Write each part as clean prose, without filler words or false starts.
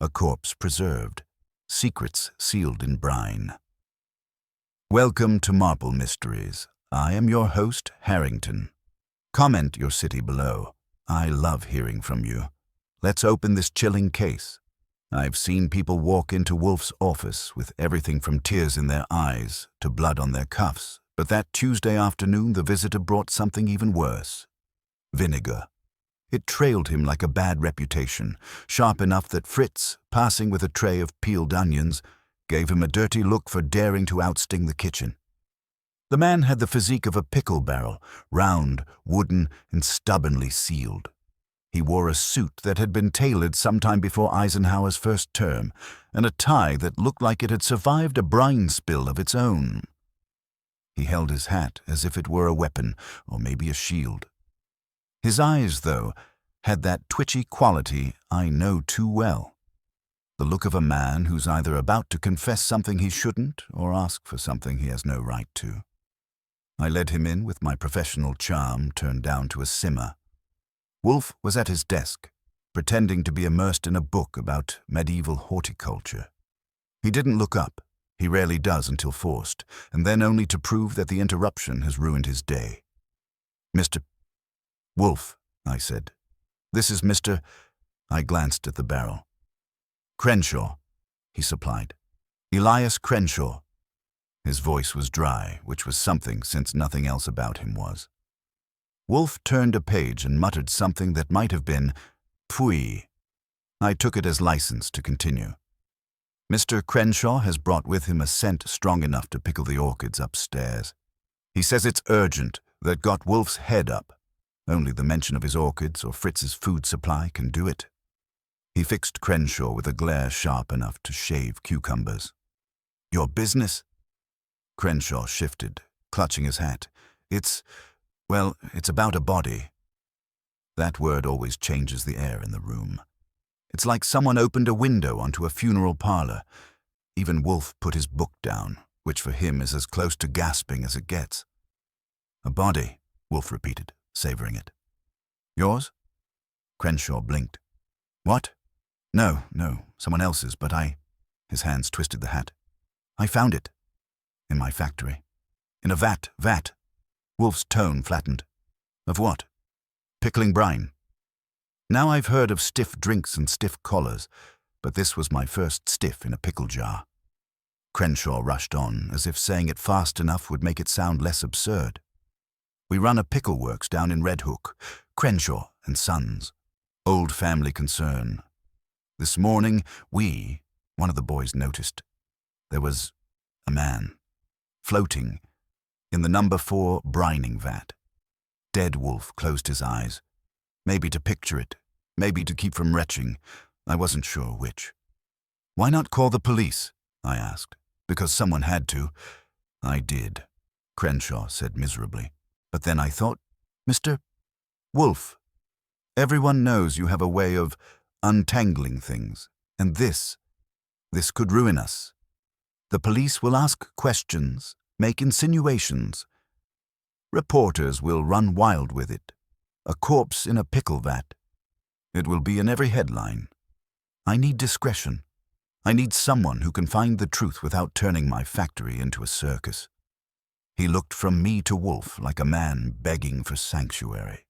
a corpse preserved, secrets sealed in brine. Welcome to Marple Mysteries. I am your host, Harrington. Comment your city below. I love hearing from you. Let's open this chilling case. I've seen people walk into Wolfe's office with everything from tears in their eyes to blood on their cuffs, but that Tuesday afternoon the visitor brought something even worse. Vinegar. It trailed him like a bad reputation, sharp enough that Fritz, passing with a tray of peeled onions, gave him a dirty look for daring to outsting the kitchen. The man had the physique of a pickle barrel, round, wooden, and stubbornly sealed. He wore a suit that had been tailored sometime before Eisenhower's first term, and a tie that looked like it had survived a brine spill of its own. He held his hat as if it were a weapon, or maybe a shield. His eyes, though, had that twitchy quality I know too well. The look of a man who's either about to confess something he shouldn't or ask for something he has no right to. I led him in with my professional charm turned down to a simmer. Wolfe was at his desk, pretending to be immersed in a book about medieval horticulture. He didn't look up. He rarely does until forced, and then only to prove that the interruption has ruined his day. "Mr. Wolfe," I said. "This is Mr." I glanced at the barrel. "Crenshaw," he supplied. "Elias Crenshaw." His voice was dry, which was something since nothing else about him was. Wolfe turned a page and muttered something that might have been "Pfui." I took it as license to continue. "Mr. Crenshaw has brought with him a scent strong enough to pickle the orchids upstairs. He says it's urgent, that got Wolfe's head up. Only the mention of his orchids or Fritz's food supply can do it." He fixed Crenshaw with a glare sharp enough to shave cucumbers. "Your business?" Crenshaw shifted, clutching his hat. It's about a body." That word always changes the air in the room. It's like someone opened a window onto a funeral parlor. Even Wolfe put his book down, which for him is as close to gasping as it gets. "A body," Wolfe repeated, savoring it. "Yours?" Crenshaw blinked. "What?" No, someone else's, but His hands twisted the hat. "I found it. In my factory. In a vat. Wolfe's tone flattened. "Of what?" "Pickling brine. Now I've heard of stiff drinks and stiff collars, but this was my first stiff in a pickle jar." Crenshaw rushed on, as if saying it fast enough would make it sound less absurd. "We run a pickle works down in Red Hook, Crenshaw and Sons. Old family concern. This morning, one of the boys noticed. There was a man, floating, in the number 4 brining vat." Dead Wolfe closed his eyes. Maybe to picture it, maybe to keep from retching. I wasn't sure which. "Why not call the police?" I asked. "Because someone had to." "I did," Crenshaw said miserably. "But then I thought, Mr. Wolfe, everyone knows you have a way of untangling things, and this could ruin us. The police will ask questions, make insinuations. Reporters will run wild with it. A corpse in a pickle vat. It will be in every headline. I need discretion. I need someone who can find the truth without turning my factory into a circus." He looked from me to Wolfe like a man begging for sanctuary.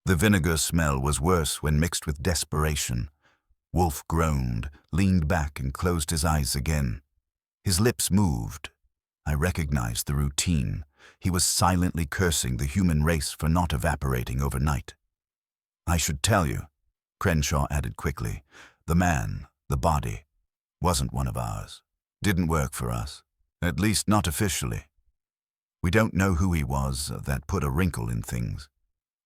The vinegar smell was worse when mixed with desperation. Wolfe groaned, leaned back, and closed his eyes again. His lips moved. I recognized the routine. He was silently cursing the human race for not evaporating overnight. "I should tell you," Crenshaw added quickly, "the man, the body, wasn't one of ours. Didn't work for us. At least not officially. We don't know who he was. That put a wrinkle in things.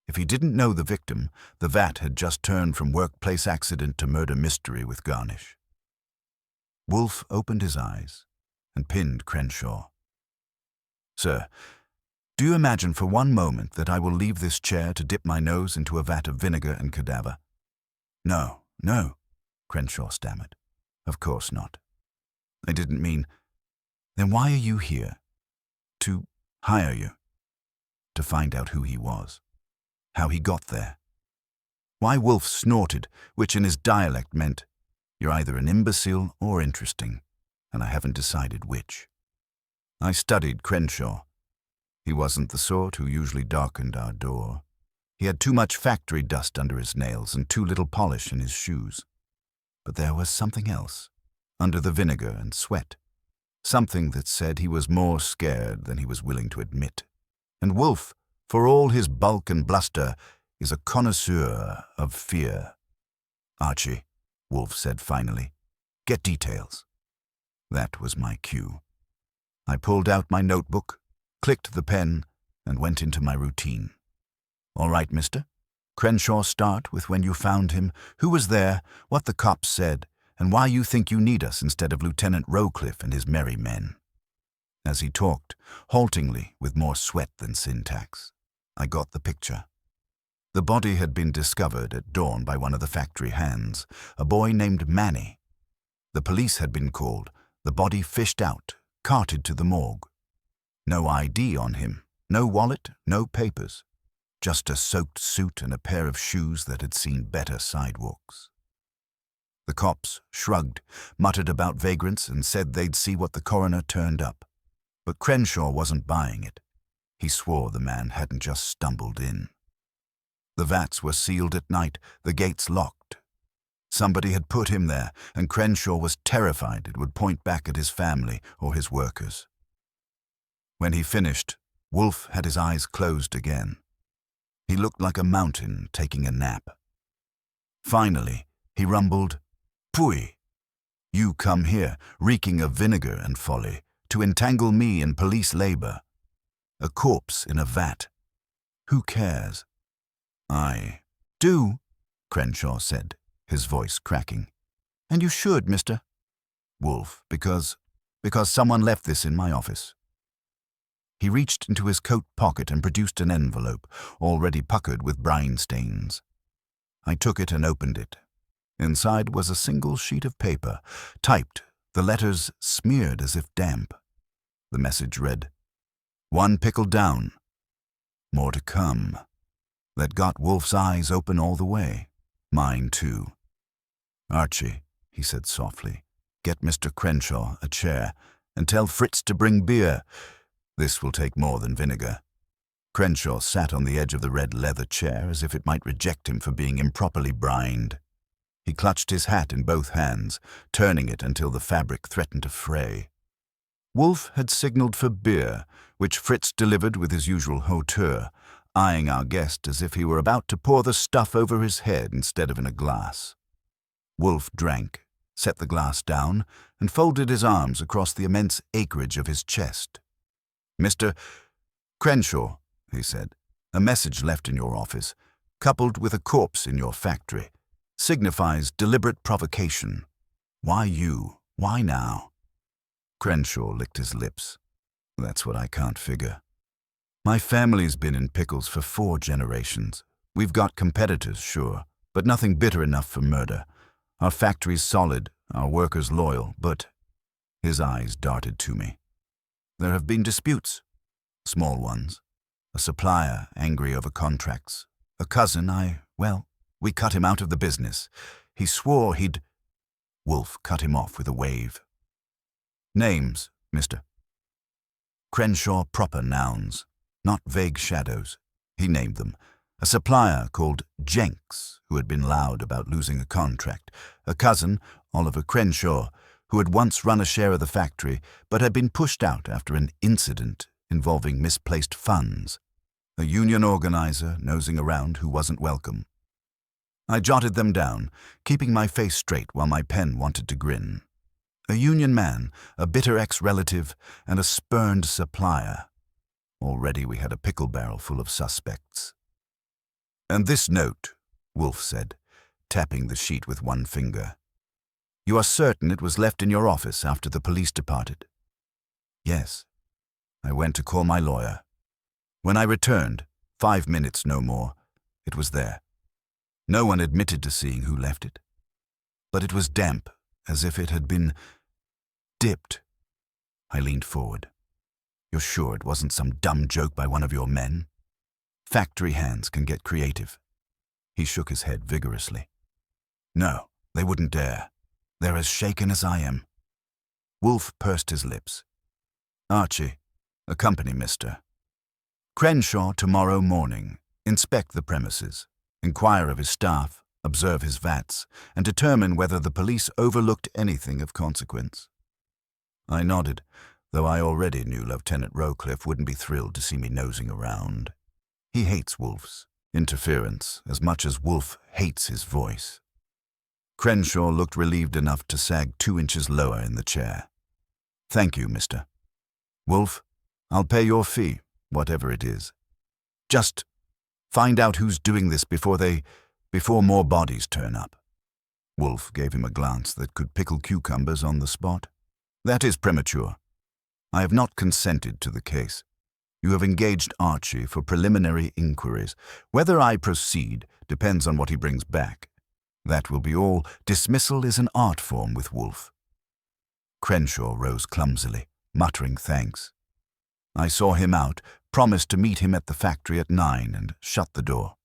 If he didn't know the victim, the vat had just turned from workplace accident to murder mystery with garnish." Wolfe opened his eyes and pinned Crenshaw. "Sir, do you imagine for one moment that I will leave this chair to dip my nose into a vat of vinegar and cadaver?" No, Crenshaw stammered. "Of course not. I didn't mean—" "Then why are you here?" "To hire you. To find out who he was. How he got there." Why Wolfe snorted, which in his dialect meant, You're either an imbecile or interesting, and I haven't decided which. I studied Crenshaw. He wasn't the sort who usually darkened our door. He had too much factory dust under his nails and too little polish in his shoes. But there was something else, under the vinegar and sweat. Something that said he was more scared than he was willing to admit. And Wolfe, for all his bulk and bluster, is a connoisseur of fear. "Archie," Wolfe said finally, "get details." That was my cue. I pulled out my notebook, clicked the pen, and went into my routine. "All right, mister. Crenshaw, start with when you found him, who was there, what the cops said, and why you think you need us instead of Lieutenant Rowcliffe and his merry men." As he talked, haltingly, with more sweat than syntax, I got the picture. The body had been discovered at dawn by one of the factory hands, a boy named Manny. The police had been called, the body fished out, carted to the morgue. No ID on him, no wallet, no papers. Just a soaked suit and a pair of shoes that had seen better sidewalks. The cops shrugged, muttered about vagrants, and said they'd see what the coroner turned up. But Crenshaw wasn't buying it. He swore the man hadn't just stumbled in. The vats were sealed at night, the gates locked. Somebody had put him there, and Crenshaw was terrified it would point back at his family or his workers. When he finished, Wolfe had his eyes closed again. He looked like a mountain taking a nap. Finally, he rumbled, "Pui, you come here, reeking of vinegar and folly, to entangle me in police labor. A corpse in a vat. Who cares?" "I do," Crenshaw said, his voice cracking. "And you should, mister." "Wolfe, because someone left this in my office." He reached into his coat pocket and produced an envelope, already puckered with brine stains. I took it and opened it. Inside was a single sheet of paper, typed, the letters smeared as if damp. The message read, "One pickle down. More to come." That got Wolfe's eyes open all the way. Mine too. "Archie," he said softly, "get Mr. Crenshaw a chair, and tell Fritz to bring beer. This will take more than vinegar." Crenshaw sat on the edge of the red leather chair as if it might reject him for being improperly brined. He clutched his hat in both hands, turning it until the fabric threatened to fray. Wolfe had signaled for beer, which Fritz delivered with his usual hauteur, eyeing our guest as if he were about to pour the stuff over his head instead of in a glass. Wolfe drank, set the glass down, and folded his arms across the immense acreage of his chest. "Mr. Crenshaw," he said, "a message left in your office, coupled with a corpse in your factory, signifies deliberate provocation. Why you? Why now?" Crenshaw licked his lips. "That's what I can't figure. My family's been in pickles for 4 generations. We've got competitors, sure, but nothing bitter enough for murder. Our factory's solid, our workers loyal, but—" His eyes darted to me. "There have been disputes. Small ones. A supplier angry over contracts. A cousin, we cut him out of the business. He swore he'd—" Wolfe cut him off with a wave. "Names, mister." Crenshaw proper nouns, not vague shadows. He named them. A supplier called Jenks, who had been loud about losing a contract. A cousin, Oliver Crenshaw, who had once run a share of the factory, but had been pushed out after an incident involving misplaced funds. A union organizer nosing around who wasn't welcome. I jotted them down, keeping my face straight while my pen wanted to grin. A union man, a bitter ex-relative, and a spurned supplier. Already we had a pickle barrel full of suspects. "And this note," Wolfe said, tapping the sheet with one finger. "You are certain it was left in your office after the police departed?" "Yes. I went to call my lawyer. When I returned, 5 minutes no more, it was there. No one admitted to seeing who left it. But it was damp, as if it had been dipped." I leaned forward. "You're sure it wasn't some dumb joke by one of your men? Factory hands can get creative." He shook his head vigorously. "No, they wouldn't dare. They're as shaken as I am. Wolfe pursed his lips. Archie, accompany Mr. Crenshaw tomorrow morning. Inspect the premises. Inquire of his staff, observe his vats, and determine whether the police overlooked anything of consequence. I nodded, though I already knew Lieutenant Rowcliffe wouldn't be thrilled to see me nosing around. He hates Wolfe's interference as much as Wolfe hates his voice. Crenshaw looked relieved enough to sag 2 inches lower in the chair. Thank you, mister. Wolfe, I'll pay your fee, whatever it is. Just find out who's doing this before more bodies turn up. Wolfe gave him a glance that could pickle cucumbers on the spot. That is premature. I have not consented to the case. You have engaged Archie for preliminary inquiries. Whether I proceed depends on what he brings back. That will be all. Dismissal is an art form with Wolfe. Crenshaw rose clumsily, muttering thanks. I saw him out, promised to meet him at the factory at 9, and shut the door.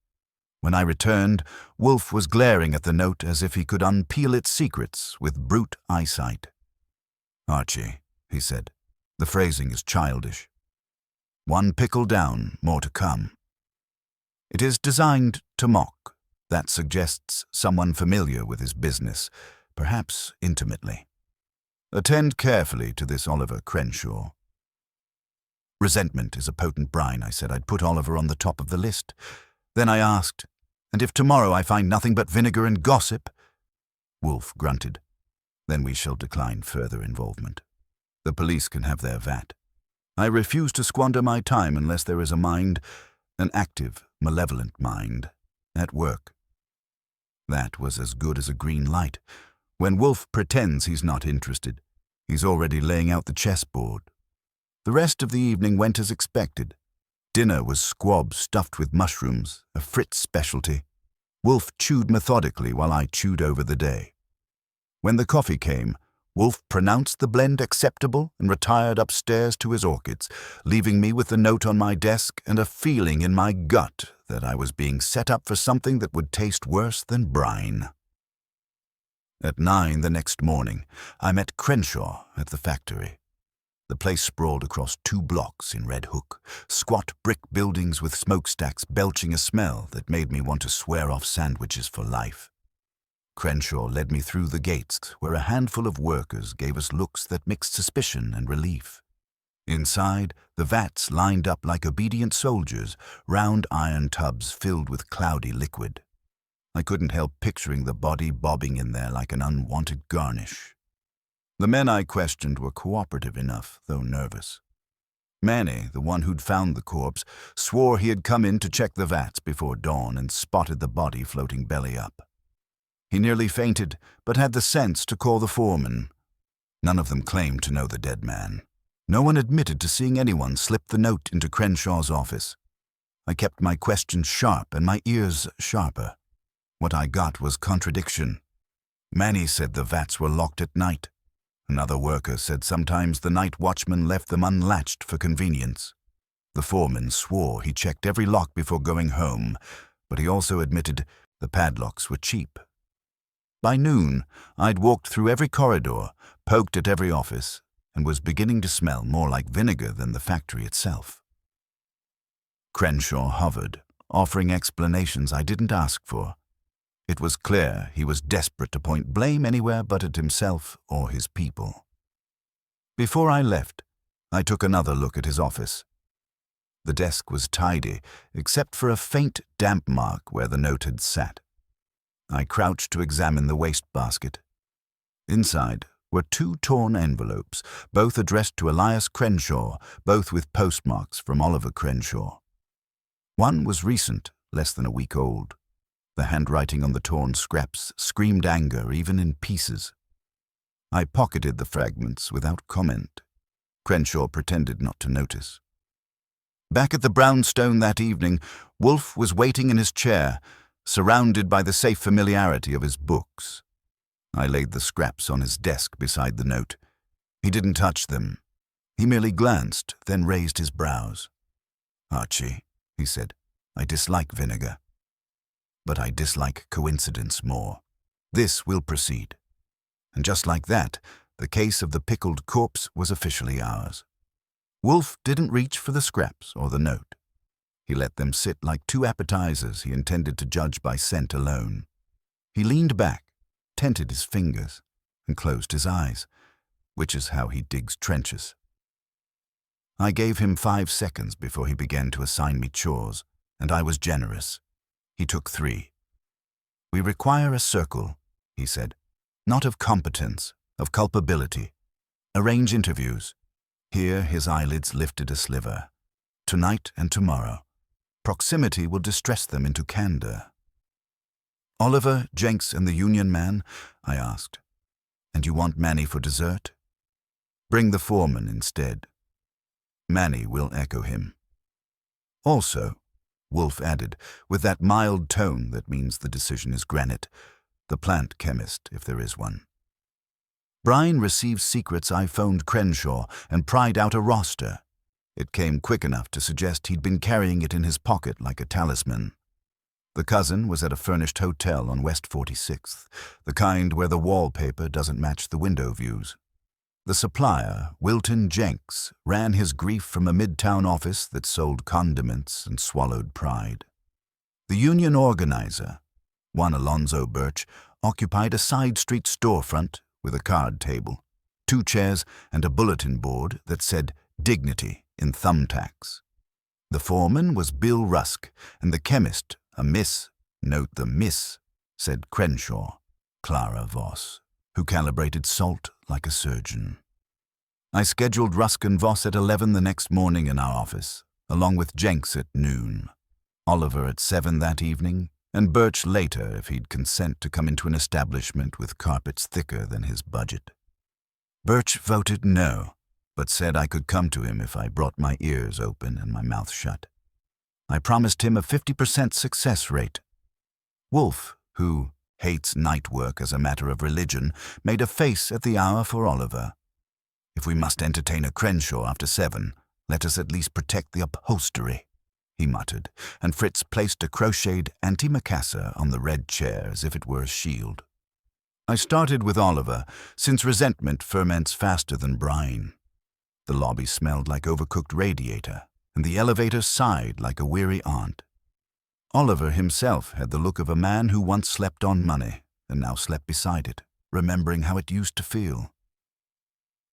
When I returned, Wolfe was glaring at the note as if he could unpeel its secrets with brute eyesight. Archie, he said, the phrasing is childish. 1 pickle down, more to come. It is designed to mock. That suggests someone familiar with his business, perhaps intimately. Attend carefully to this Oliver Crenshaw. Resentment is a potent brine, I said. I'd put Oliver on the top of the list. Then I asked, and if tomorrow I find nothing but vinegar and gossip? Wolfe grunted. Then we shall decline further involvement. The police can have their vat. I refuse to squander my time unless there is a mind, an active, malevolent mind, at work. That was as good as a green light. When Wolfe pretends he's not interested, he's already laying out the chessboard. The rest of the evening went as expected. Dinner was squab stuffed with mushrooms, a Fritz specialty. Wolfe chewed methodically while I chewed over the day. When the coffee came, Wolfe pronounced the blend acceptable and retired upstairs to his orchids, leaving me with the note on my desk and a feeling in my gut that I was being set up for something that would taste worse than brine. At 9 the next morning, I met Crenshaw at the factory. The place sprawled across 2 blocks in Red Hook, squat brick buildings with smokestacks belching a smell that made me want to swear off sandwiches for life. Crenshaw led me through the gates, where a handful of workers gave us looks that mixed suspicion and relief. Inside, the vats lined up like obedient soldiers, round iron tubs filled with cloudy liquid. I couldn't help picturing the body bobbing in there like an unwanted garnish. The men I questioned were cooperative enough, though nervous. Manny, the one who'd found the corpse, swore he had come in to check the vats before dawn and spotted the body floating belly up. He nearly fainted, but had the sense to call the foreman. None of them claimed to know the dead man. No one admitted to seeing anyone slip the note into Crenshaw's office. I kept my questions sharp and my ears sharper. What I got was contradiction. Manny said the vats were locked at night. Another worker said sometimes the night watchman left them unlatched for convenience. The foreman swore he checked every lock before going home, but he also admitted the padlocks were cheap. By noon, I'd walked through every corridor, poked at every office, and was beginning to smell more like vinegar than the factory itself. Crenshaw hovered, offering explanations I didn't ask for. It was clear he was desperate to point blame anywhere but at himself or his people. Before I left, I took another look at his office. The desk was tidy, except for a faint damp mark where the note had sat. I crouched to examine the wastebasket. Inside were 2 torn envelopes, both addressed to Elias Crenshaw, both with postmarks from Oliver Crenshaw. One was recent, less than a week old. The handwriting on the torn scraps screamed anger even in pieces. I pocketed the fragments without comment. Crenshaw pretended not to notice. Back at the brownstone that evening, Wolfe was waiting in his chair, surrounded by the safe familiarity of his books. I laid the scraps on his desk beside the note. He didn't touch them. He merely glanced, then raised his brows. Archie, he said, I dislike vinegar. But I dislike coincidence more. This will proceed. And just like that, the case of the pickled corpse was officially ours. Wolfe didn't reach for the scraps or the note. He let them sit like two appetizers he intended to judge by scent alone. He leaned back, tented his fingers, and closed his eyes, which is how he digs trenches. I gave him 5 seconds before he began to assign me chores, and I was generous. He took 3. "We require a circle," he said. "Not of competence, of culpability. Arrange interviews." Here his eyelids lifted a sliver. "Tonight and tomorrow. Proximity will distress them into candor." "Oliver, Jenks, and the Union man?" I asked. "And you want Manny for dessert?" "Bring the foreman instead. Manny will echo him." "Also," Wolfe added, with that mild tone that means the decision is granite, "the plant chemist, if there is one." Brine received secrets. I phoned Crenshaw and pried out a roster. It came quick enough to suggest he'd been carrying it in his pocket like a talisman. The cousin was at a furnished hotel on West 46th, the kind where the wallpaper doesn't match the window views. The supplier, Wilton Jenks, ran his grief from a midtown office that sold condiments and swallowed pride. The union organizer, one Alonzo Birch, occupied a side street storefront with a card table, 2 chairs, and a bulletin board that said "Dignity" in thumbtacks. The foreman was Bill Rusk, and the chemist, a Miss, note the Miss, said Crenshaw, Clara Voss, who calibrated salt like a surgeon. I scheduled Rusk and Voss at 11 the next morning in our office, along with Jenks at noon, Oliver at 7 that evening, and Birch later if he'd consent to come into an establishment with carpets thicker than his budget. Birch voted no, but said I could come to him if I brought my ears open and my mouth shut. I promised him a 50% success rate. Wolfe, who hates night work as a matter of religion, made a face at the hour for Oliver. "If we must entertain a Crenshaw after 7, let us at least protect the upholstery," he muttered, and Fritz placed a crocheted antimacassar on the red chair as if it were a shield. I started with Oliver, since resentment ferments faster than brine. The lobby smelled like overcooked radiator, and the elevator sighed like a weary aunt. Oliver himself had the look of a man who once slept on money and now slept beside it, remembering how it used to feel.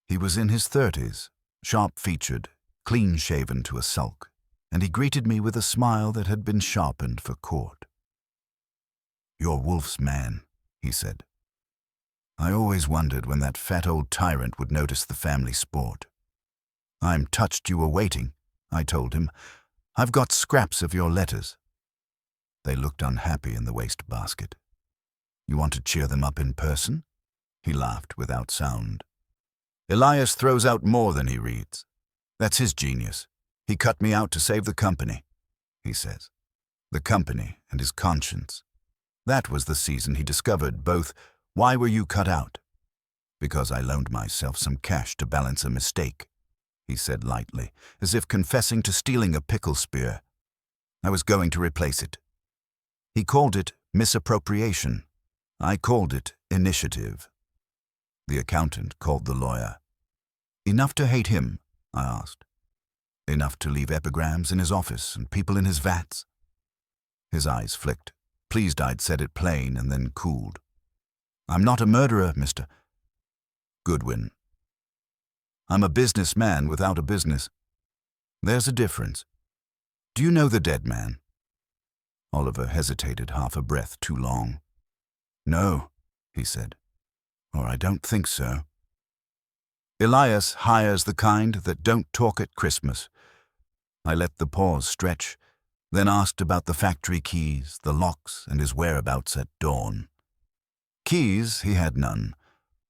He was in his 30s, sharp-featured, clean-shaven to a sulk, and he greeted me with a smile that had been sharpened for court. "You're Wolfe's man," he said. "I always wondered when that fat old tyrant would notice the family sport." "I'm touched you were waiting," I told him. "I've got scraps of your letters." They looked unhappy in the wastebasket. "You want to cheer them up in person?" He laughed without sound. "Elias throws out more than he reads. That's his genius. He cut me out to save the company," he says. The company and his conscience. That was the season he discovered both. "Why were you cut out?" "Because I loaned myself some cash to balance a mistake," he said lightly, as if confessing to stealing a pickle spear. "I was going to replace it." He called it misappropriation. I called it initiative. The accountant called the lawyer. "Enough to hate him?" I asked. "Enough to leave epigrams in his office and people in his vats?" His eyes flicked, pleased I'd said it plain, and then cooled. "I'm not a murderer, Mr. Goodwin. I'm a businessman without a business. There's a difference. Do you know the dead man?" Oliver hesitated half a breath too long. "No," he said, "or I don't think so." "Elias hires the kind that don't talk at Christmas." I let the pause stretch, then asked about the factory keys, the locks, and his whereabouts at dawn. Keys he had none.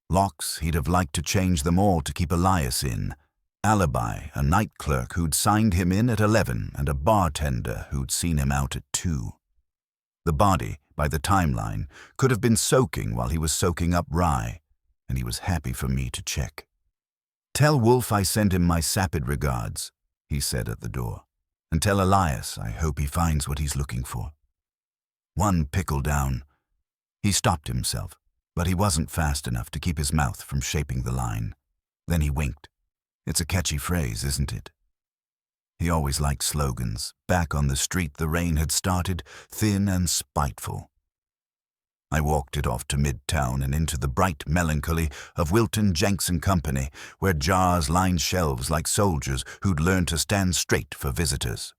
Locks he'd have liked to change them all to keep Elias in. Alibi, a night clerk who'd signed him in at 11 and a bartender who'd seen him out at 2. The body, by the timeline, could have been soaking while he was soaking up rye, and he was happy for me to check. "Tell Wolfe I send him my sapid regards," he said at the door, "and tell Elias I hope he finds what he's looking for." One pickle down. He stopped himself, But he wasn't fast enough to keep his mouth from shaping the line. Then he winked. It's a catchy phrase, isn't it? He always liked slogans. Back on the street the rain had started, thin and spiteful. I walked it off to Midtown and into the bright melancholy of Wilton, Jenks and Company, where jars lined shelves like soldiers who'd learned to stand straight for visitors.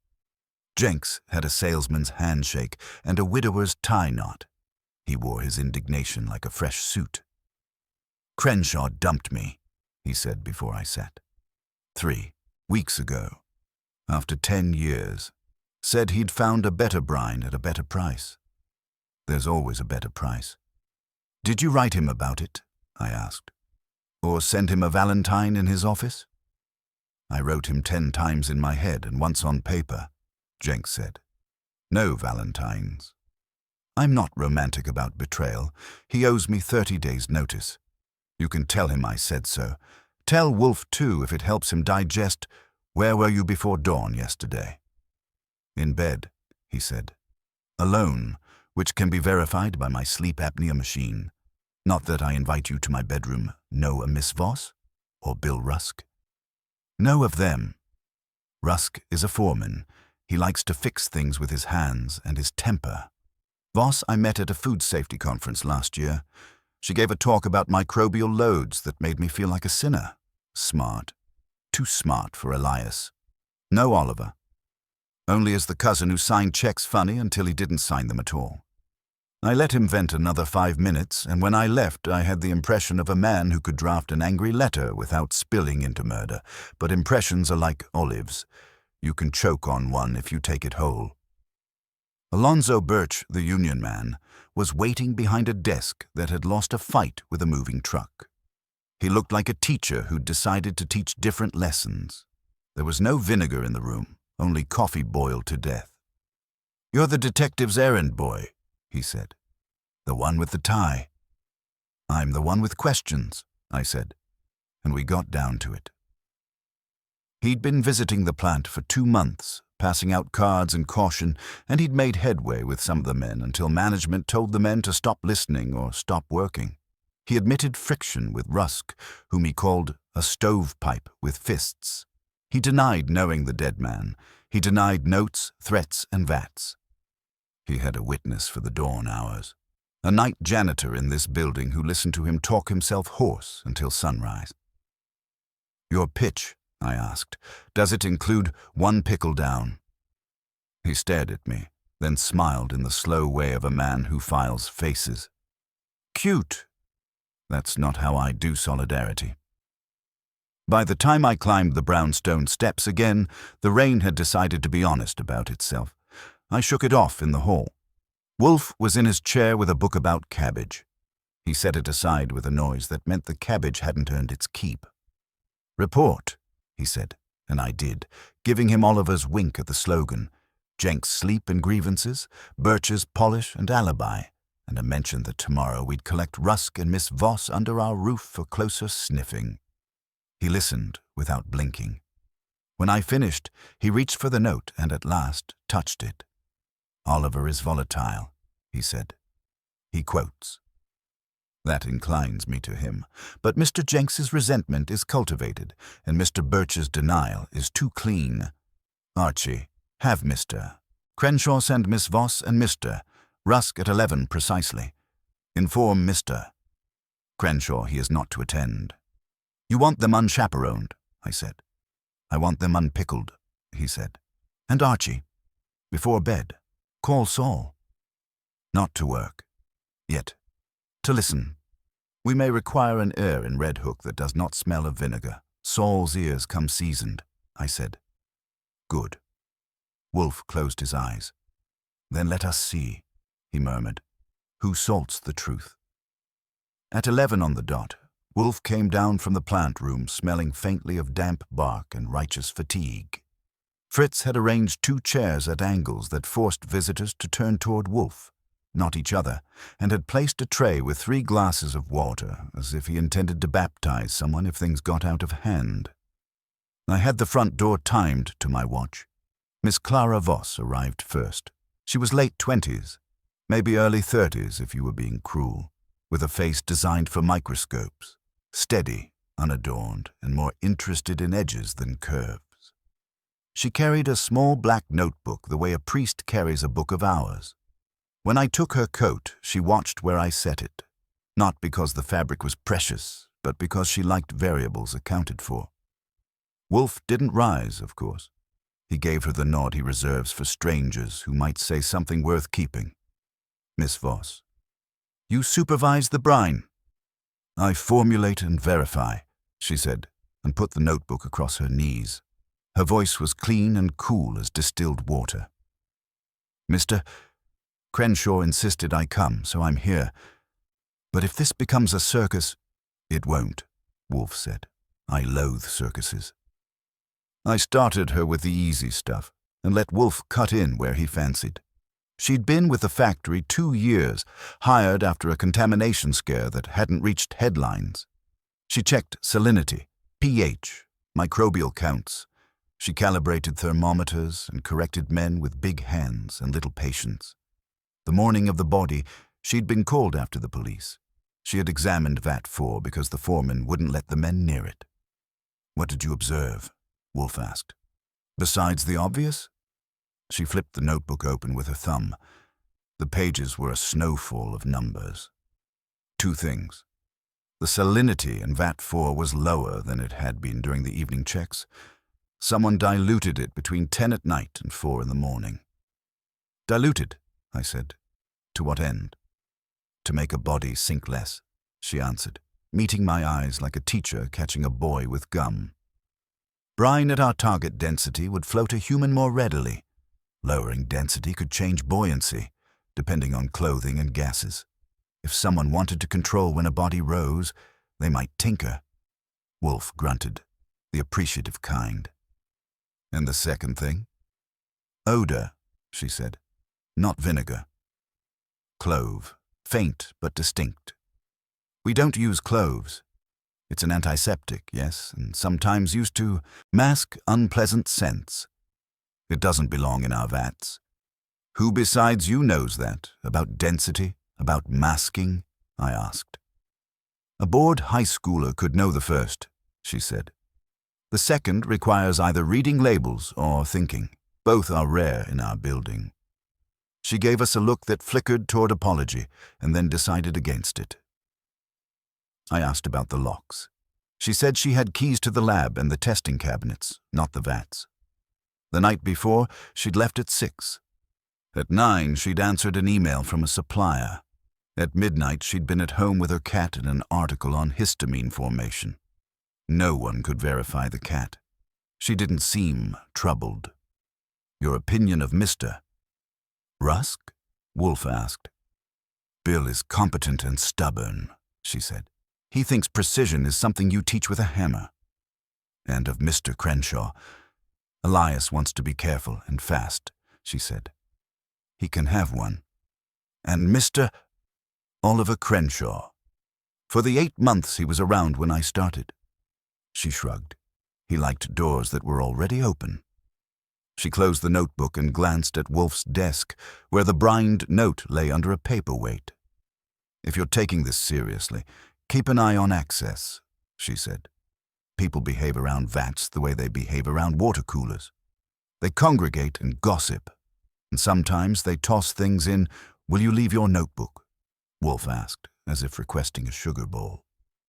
Jenks had a salesman's handshake and a widower's tie knot. He wore his indignation like a fresh suit. Crenshaw dumped me, he said before I sat. 3 weeks ago, after 10 years, said he'd found a better brine at a better price. There's always a better price. Did you write him about it? I asked. Or send him a valentine in his office? I wrote him 10 times in my head and once on paper, Jenks said. No valentines. I'm not romantic about betrayal. He owes me 30 days' notice. You can tell him I said so. Tell Wolfe too if it helps him digest. Where were you before dawn yesterday? In bed, he said. Alone, which can be verified by my sleep apnea machine. Not that I invite you to my bedroom. Know a Miss Voss? Or Bill Rusk? Know of them. Rusk is a foreman. He likes to fix things with his hands and his temper. Voss I met at a food safety conference last year. She gave a talk about microbial loads that made me feel like a sinner. Smart. Too smart for Elias. No Oliver. Only as the cousin who signed checks funny until he didn't sign them at all. I let him vent another 5 minutes, and when I left I had the impression of a man who could draft an angry letter without spilling into murder. But impressions are like olives. You can choke on one if you take it whole. Alonzo Birch, the union man, was waiting behind a desk that had lost a fight with a moving truck. He looked like a teacher who'd decided to teach different lessons. There was no vinegar in the room, only coffee boiled to death. You're the detective's errand boy, he said. The one with the tie. I'm the one with questions, I said, and we got down to it. He'd been visiting the plant for 2 months, passing out cards and caution, and he'd made headway with some of the men until management told the men to stop listening or stop working. He admitted friction with Rusk, whom he called a stovepipe with fists. He denied knowing the dead man. He denied notes, threats, and vats. He had a witness for the dawn hours, a night janitor in this building who listened to him talk himself hoarse until sunrise. Your pitch, I asked, does it include 1 pickle down? He stared at me, then smiled in the slow way of a man who files faces. Cute. That's not how I do solidarity. By the time I climbed the brownstone steps again, the rain had decided to be honest about itself. I shook it off in the hall. Wolfe was in his chair with a book about cabbage. He set it aside with a noise that meant the cabbage hadn't earned its keep. Report, he said, and I did, giving him Oliver's wink at the slogan, Jenks' sleep and grievances, Birch's polish and alibi, and a mention that tomorrow we'd collect Rusk and Miss Voss under our roof for closer sniffing. He listened without blinking. When I finished, he reached for the note and at last touched it. Oliver is volatile, he said. He quotes. That inclines me to him, but Mr. Jenks's resentment is cultivated, and Mr. Birch's denial is too clean. Archie, have Mr. Crenshaw send Miss Voss and Mr. Rusk at 11 precisely. Inform Mr. Crenshaw he is not to attend. You want them unchaperoned, I said. I want them unpickled, he said. And Archie, before bed, call Saul. Not to work. Yet. To listen. We may require an air in Red Hook that does not smell of vinegar. Saul's ears come seasoned, I said. Good. Wolfe closed his eyes. Then let us see, he murmured, who salts the truth. At 11 on the dot, Wolfe came down from the plant room smelling faintly of damp bark and righteous fatigue. Fritz had arranged 2 chairs at angles that forced visitors to turn toward Wolfe, not each other, and had placed a tray with 3 glasses of water, as if he intended to baptize someone if things got out of hand. I had the front door timed to my watch. Miss Clara Voss arrived first. She was late 20s, maybe early 30s if you were being cruel, with a face designed for microscopes, steady, unadorned, and more interested in edges than curves. She carried a small black notebook the way a priest carries a book of hours. When I took her coat, she watched where I set it, not because the fabric was precious, but because she liked variables accounted for. Wolfe didn't rise, of course. He gave her the nod he reserves for strangers who might say something worth keeping. Miss Voss, you supervise the brine. I formulate and verify, she said, and put the notebook across her knees. Her voice was clean and cool as distilled water. Mr. Crenshaw insisted I come, so I'm here. But if this becomes a circus, it won't, Wolfe said. I loathe circuses. I started her with the easy stuff and let Wolfe cut in where he fancied. She'd been with the factory 2 years, hired after a contamination scare that hadn't reached headlines. She checked salinity, pH, microbial counts. She calibrated thermometers and corrected men with big hands and little patience. The morning of the body, she'd been called after the police. She had examined Vat 4 because the foreman wouldn't let the men near it. What did you observe? Wolfe asked. Besides the obvious? She flipped the notebook open with her thumb. The pages were a snowfall of numbers. 2 things. The salinity in Vat 4 was lower than it had been during the evening checks. Someone diluted it between 10 at night and 4 in the morning. Diluted, I said. To what end? To make a body sink less, she answered, meeting my eyes like a teacher catching a boy with gum. Brine at our target density would float a human more readily. Lowering density could change buoyancy, depending on clothing and gases. If someone wanted to control when a body rose, they might tinker. Wolfe grunted, the appreciative kind. And the second thing? Odor, she said. Not vinegar. Clove, faint but distinct. We don't use cloves. It's an antiseptic, yes, and sometimes used to mask unpleasant scents. It doesn't belong in our vats. Who besides you knows that, about density, about masking? I asked. A bored high schooler could know the first, she said. The second requires either reading labels or thinking. Both are rare in our building. She gave us a look that flickered toward apology and then decided against it. I asked about the locks. She said she had keys to the lab and the testing cabinets, not the vats. The night before, she'd left at 6. At 9, she'd answered an email from a supplier. At midnight, she'd been at home with her cat and an article on histamine formation. No one could verify the cat. She didn't seem troubled. Your opinion of Mr. Rusk? Wolfe asked. Bill is competent and stubborn, she said. He thinks precision is something you teach with a hammer. And of Mr. Crenshaw, Elias wants to be careful and fast, she said. He can have one. And Mr. Oliver Crenshaw. For the 8 months he was around when I started. She shrugged. He liked doors that were already open. She closed the notebook and glanced at Wolfe's desk, where the brined note lay under a paperweight. If you're taking this seriously, keep an eye on access, she said. People behave around vats the way they behave around water coolers. They congregate and gossip, and sometimes they toss things in. Will you leave your notebook? Wolfe asked, as if requesting a sugar bowl.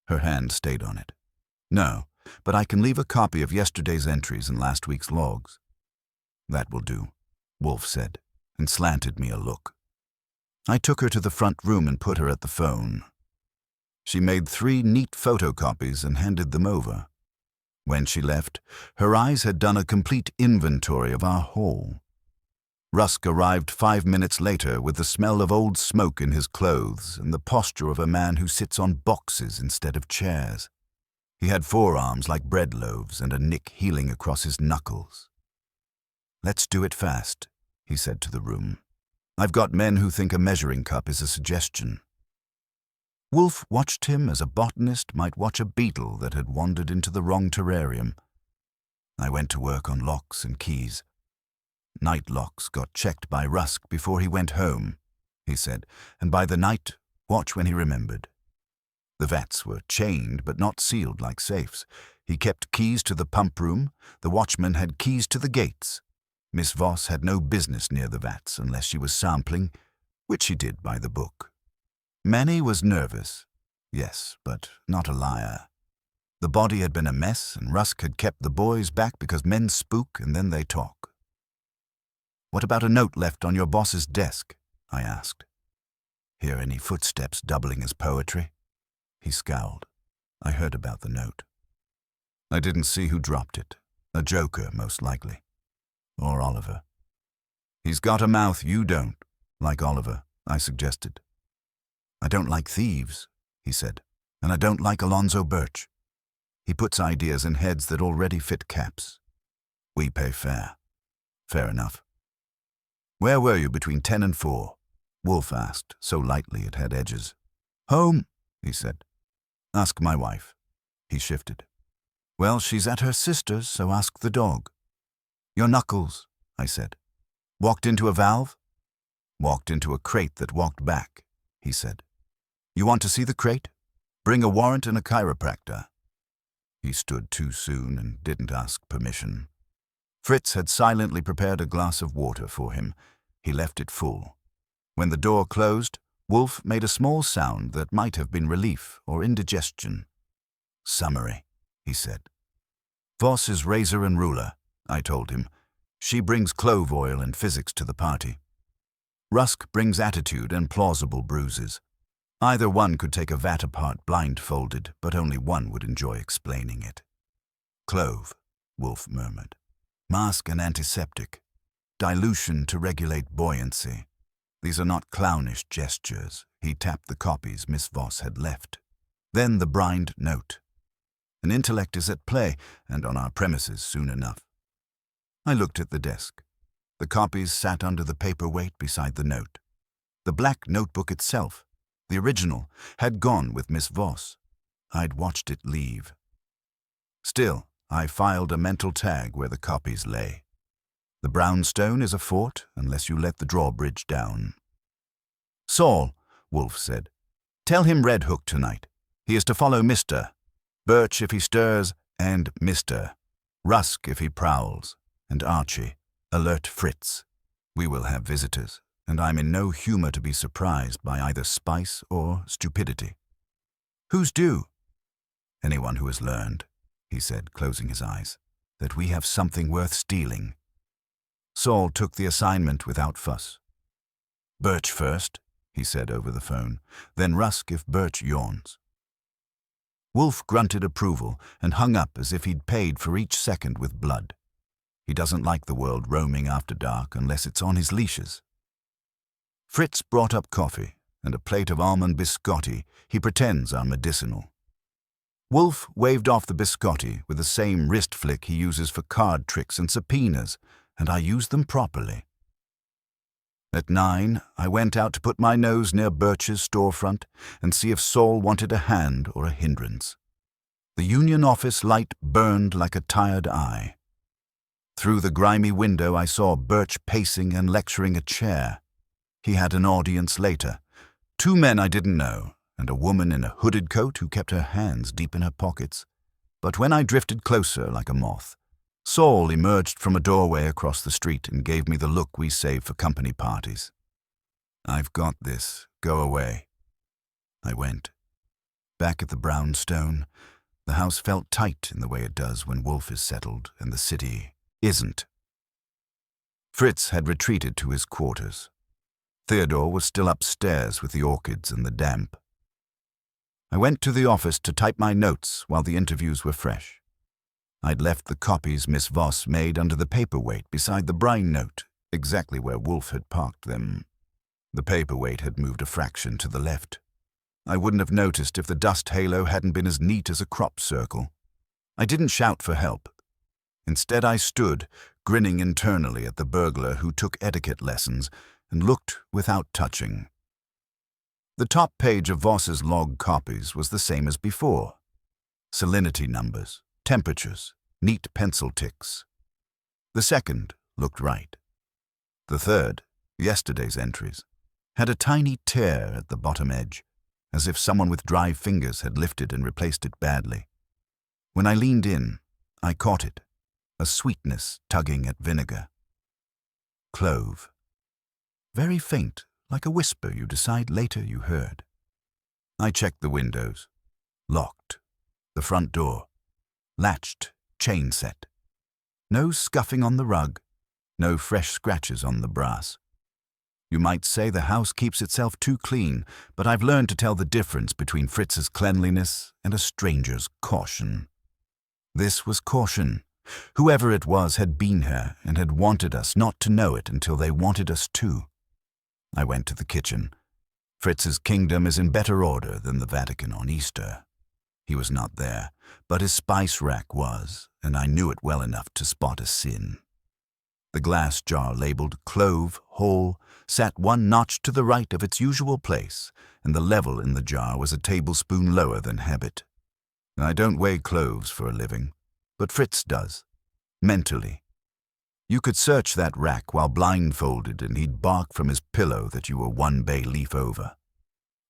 Her hand stayed on it. No, but I can leave a copy of yesterday's entries and last week's logs. That will do, Wolfe said, and slanted me a look. I took her to the front room and put her at the phone. She made 3 neat photocopies and handed them over. When she left, her eyes had done a complete inventory of our hall. Rusk arrived 5 minutes later with the smell of old smoke in his clothes and the posture of a man who sits on boxes instead of chairs. He had forearms like bread loaves and a nick healing across his knuckles. Let's do it fast, he said to the room. I've got men who think a measuring cup is a suggestion. Wolfe watched him as a botanist might watch a beetle that had wandered into the wrong terrarium. I went to work on locks and keys. Night locks got checked by Rusk before he went home, he said, and by the night, watch when he remembered. The vats were chained but not sealed like safes. He kept keys to the pump room. The watchman had keys to the gates. Miss Voss had no business near the vats unless she was sampling, which she did by the book. Manny was nervous, yes, but not a liar. The body had been a mess, and Rusk had kept the boys back because men spook and then they talk. "What about a note left on your boss's desk?" I asked. "Hear any footsteps doubling as poetry?" He scowled. "I heard about the note. I didn't see who dropped it. A joker, most likely. Or Oliver." "He's got a mouth you don't, like Oliver," I suggested. "I don't like thieves," he said, "and I don't like Alonzo Birch. He puts ideas in heads that already fit caps. We pay fair." "Fair enough." "Where were you between 10 and 4? Wolfe asked, so lightly it had edges. "Home," he said. "Ask my wife." He shifted. "Well, she's at her sister's, so ask the dog." "Your knuckles," I said. "Walked into a valve?" "Walked into a crate that walked back," he said. "You want to see the crate? Bring a warrant and a chiropractor." He stood too soon and didn't ask permission. Fritz had silently prepared a glass of water for him. He left it full. When the door closed, Wolfe made a small sound that might have been relief or indigestion. "Summary," he said. "Voss is razor and ruler," I told him. "She brings clove oil and physics to the party. Rusk brings attitude and plausible bruises. Either one could take a vat apart blindfolded, but only one would enjoy explaining it." "Clove," Wolfe murmured. "Mask and antiseptic. Dilution to regulate buoyancy. These are not clownish gestures." He tapped the copies Miss Voss had left. "Then the brined note. An intellect is at play, and on our premises soon enough." I looked at the desk. The copies sat under the paperweight beside the note. The black notebook itself, the original, had gone with Miss Voss. I'd watched it leave. Still, I filed a mental tag where the copies lay. The brownstone is a fort unless you let the drawbridge down. "Saul," Wolfe said, "tell him Red Hook tonight. He is to follow Mr. Birch if he stirs, and Mr. Rusk if he prowls, and Archie, alert Fritz. We will have visitors, and I'm in no humor to be surprised by either spice or stupidity." "Who's due?" "Anyone who has learned," he said, closing his eyes, "that we have something worth stealing." Saul took the assignment without fuss. "Birch first," he said over the phone, "then Rusk if Birch yawns." Wolfe grunted approval and hung up as if he'd paid for each second with blood. He doesn't like the world roaming after dark unless it's on his leashes. Fritz brought up coffee and a plate of almond biscotti he pretends are medicinal. Wolfe waved off the biscotti with the same wrist flick he uses for card tricks and subpoenas, and I used them properly. At 9, I went out to put my nose near Birch's storefront and see if Saul wanted a hand or a hindrance. The union office light burned like a tired eye. Through the grimy window I saw Birch pacing and lecturing a chair. He had an audience later. 2 men I didn't know, and a woman in a hooded coat who kept her hands deep in her pockets. But when I drifted closer like a moth, Saul emerged from a doorway across the street and gave me the look we save for company parties. "I've got this. Go away." I went. Back at the brownstone, the house felt tight in the way it does when Wolfe is settled and the city isn't. Fritz had retreated to his quarters. Theodore was still upstairs with the orchids and the damp. I went to the office to type my notes while the interviews were fresh. I'd left the copies Miss Voss made under the paperweight beside the brine note, exactly where Wolfe had parked them. The paperweight had moved a fraction to the left. I wouldn't have noticed if the dust halo hadn't been as neat as a crop circle. I didn't shout for help. Instead, I stood, grinning internally at the burglar who took etiquette lessons and looked without touching. The top page of Voss's log copies was the same as before. Salinity numbers, temperatures, neat pencil ticks. The second looked right. The third, yesterday's entries, had a tiny tear at the bottom edge, as if someone with dry fingers had lifted and replaced it badly. When I leaned in, I caught it, a sweetness tugging at vinegar. Clove. Very faint, like a whisper you decide later you heard. I checked the windows. Locked. The front door. Latched, chain set. No scuffing on the rug. No fresh scratches on the brass. You might say the house keeps itself too clean, but I've learned to tell the difference between Fritz's cleanliness and a stranger's caution. This was caution. Whoever it was had been here and had wanted us not to know it until they wanted us to. I went to the kitchen. Fritz's kingdom is in better order than the Vatican on Easter. He was not there, but his spice rack was, and I knew it well enough to spot a sin. The glass jar labeled clove, whole, sat one notch to the right of its usual place, and the level in the jar was a tablespoon lower than habit. I don't weigh cloves for a living, but Fritz does, mentally. You could search that rack while blindfolded and he'd bark from his pillow that you were one bay leaf over.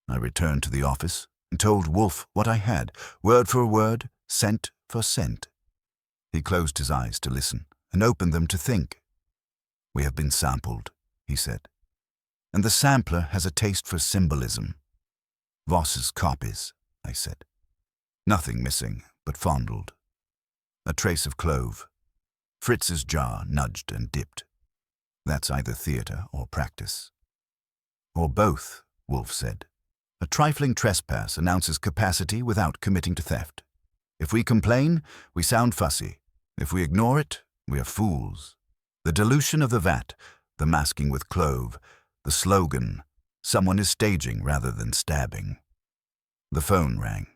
I returned to the office and told Wolfe what I had, word for word, cent for cent. He closed his eyes to listen and opened them to think. "We have been sampled," he said, "and the sampler has a taste for symbolism." "Voss's copies," I said. "Nothing missing, but fondled. A trace of clove. Fritz's jar nudged and dipped. That's either theatre or practice." "Or both," Wolfe said. "A trifling trespass announces capacity without committing to theft. If we complain, we sound fussy. If we ignore it, we are fools. The dilution of the vat, the masking with clove, the slogan, someone is staging rather than stabbing." The phone rang.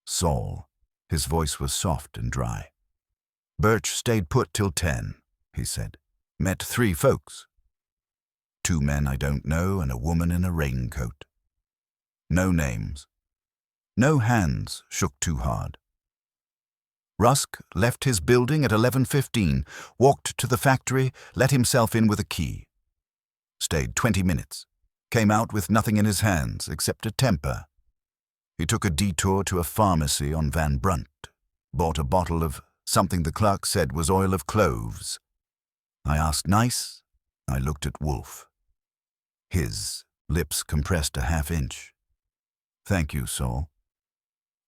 Saul. His voice was soft and dry. "Birch stayed put till 10, he said. "Met 3 folks. 2 men I don't know and a woman in a raincoat. No names. No hands shook too hard. Rusk left his building at 11:15, walked to the factory, let himself in with a key. Stayed 20 minutes. Came out with nothing in his hands except a temper. He took a detour to a pharmacy on Van Brunt, bought a bottle of something the clerk said was oil of cloves. I asked nice. I looked at Wolfe. His lips compressed a half-inch. "Thank you, Saul."